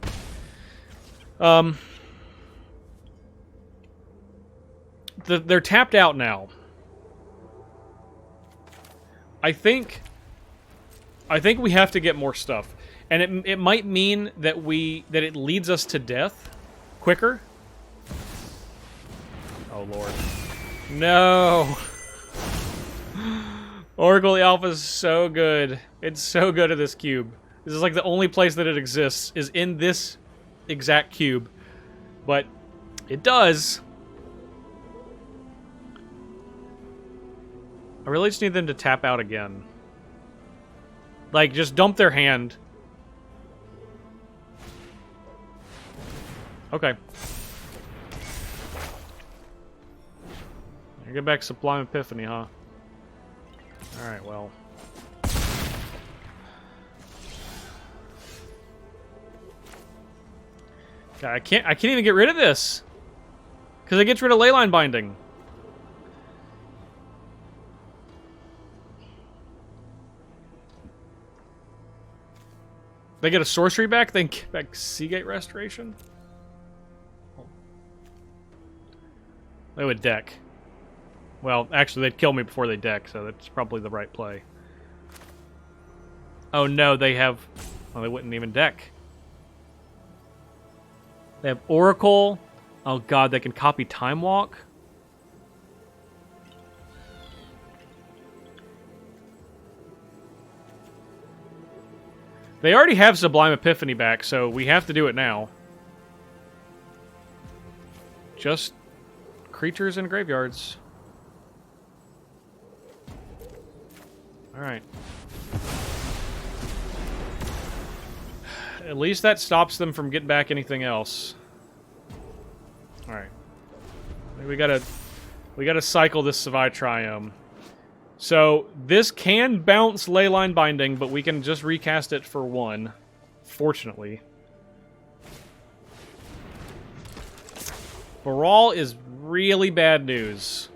They're tapped out now. I think we have to get more stuff, and it might mean that it leads us to death quicker. Oh lord, no! Oracle Alpha is so good. It's so good at this cube. This is like the only place that it exists is in this exact cube, but it does. I really just need them to tap out again. Like, just dump their hand. Okay. Get back Sublime Epiphany, huh? Alright, well. God, I can't even get rid of this. Because it gets rid of Leyline Binding. They get a sorcery back, then get back Seagate Restoration? They would deck. Well, actually, they'd kill me before they deck, so that's probably the right play. Oh no, they have... Well, they wouldn't even deck. They have Oracle. Oh god, they can copy Time Walk. They already have Sublime Epiphany back, so we have to do it now. Just creatures and graveyards. Alright. At least that stops them from getting back anything else. Alright. We gotta cycle this Savai Triome. So, this can bounce Leyline Binding, but we can just recast it for 1. Fortunately. Baral is really bad news.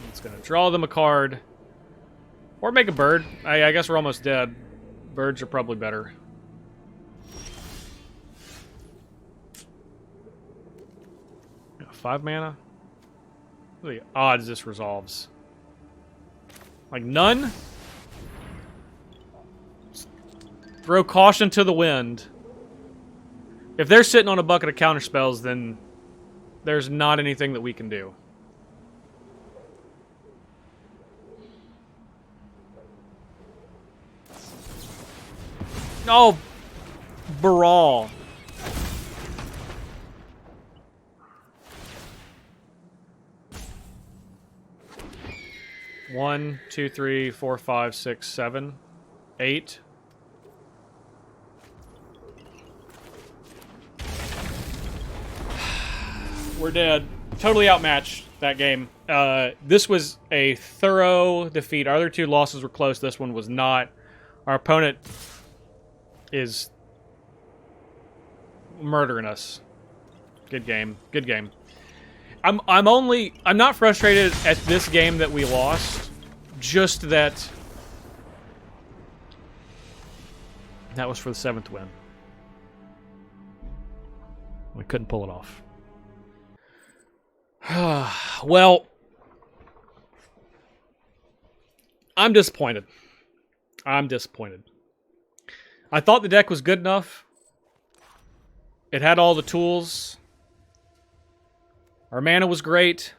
It's gonna draw them a card. Or make a bird. I guess we're almost dead. Birds are probably better. Yeah, 5 mana? What are the odds this resolves? Like, none? Throw caution to the wind. If they're sitting on a bucket of counterspells, then there's not anything that we can do. Oh, Baral. One, two, three, four, five, six, 7, 8. We're dead. Totally outmatched that game. This was a thorough defeat. Our other 2 losses were close. This one was not. Our opponent is murdering us. Good game. Good game. I'm not frustrated at this game that we lost, just that was for the 7th win. We couldn't pull it off. Well, I'm disappointed. I'm disappointed. I thought the deck was good enough. It had all the tools. Our mana was great.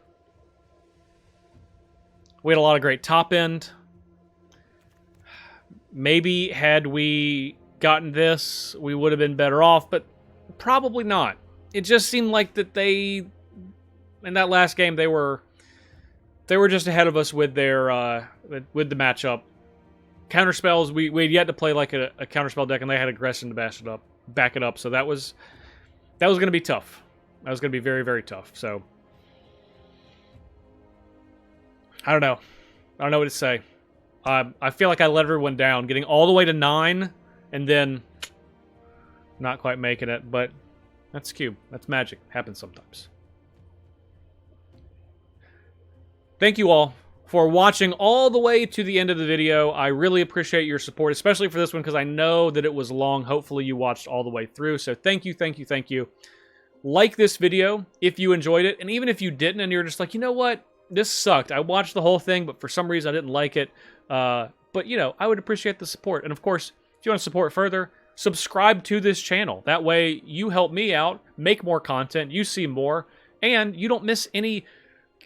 We had a lot of great top end. Maybe had we gotten this, we would have been better off, but probably not. It just seemed like that they, in that last game, they were they were just ahead of us with their with the matchup. Counter spells, we had yet to play like a counterspell deck, and they had aggression to back it up. So that was going to be tough. That was going to be very, very tough. So I don't know. I don't know what to say. I feel like I let everyone down, getting all the way to 9, and then not quite making it. But that's Cube. That's magic. Happens sometimes. Thank you all for watching all the way to the end of the video. I really appreciate your support, especially for this one, because I know that it was long. Hopefully you watched all the way through. So thank you, thank you, thank you. Like this video if you enjoyed it, and even if you didn't and you're just like, you know what, this sucked. I watched the whole thing, but for some reason I didn't like it. But, you know, I would appreciate the support. And of course, if you want to support further, subscribe to this channel. That way you help me out, make more content, you see more, and you don't miss any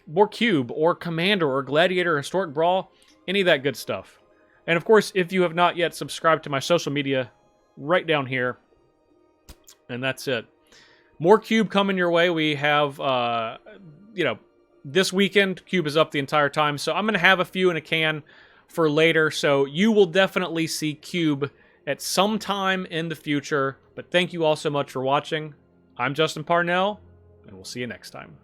more Cube or Commander or Gladiator or Historic Brawl, any of that good stuff. And of course, if you have not yet subscribed to my social media, right down here. And that's it. More Cube coming your way. We have, you know, this weekend, Cube is up the entire time. So I'm going to have a few in a can for later. So you will definitely see Cube at some time in the future. But thank you all so much for watching. I'm Justin Parnell, and we'll see you next time.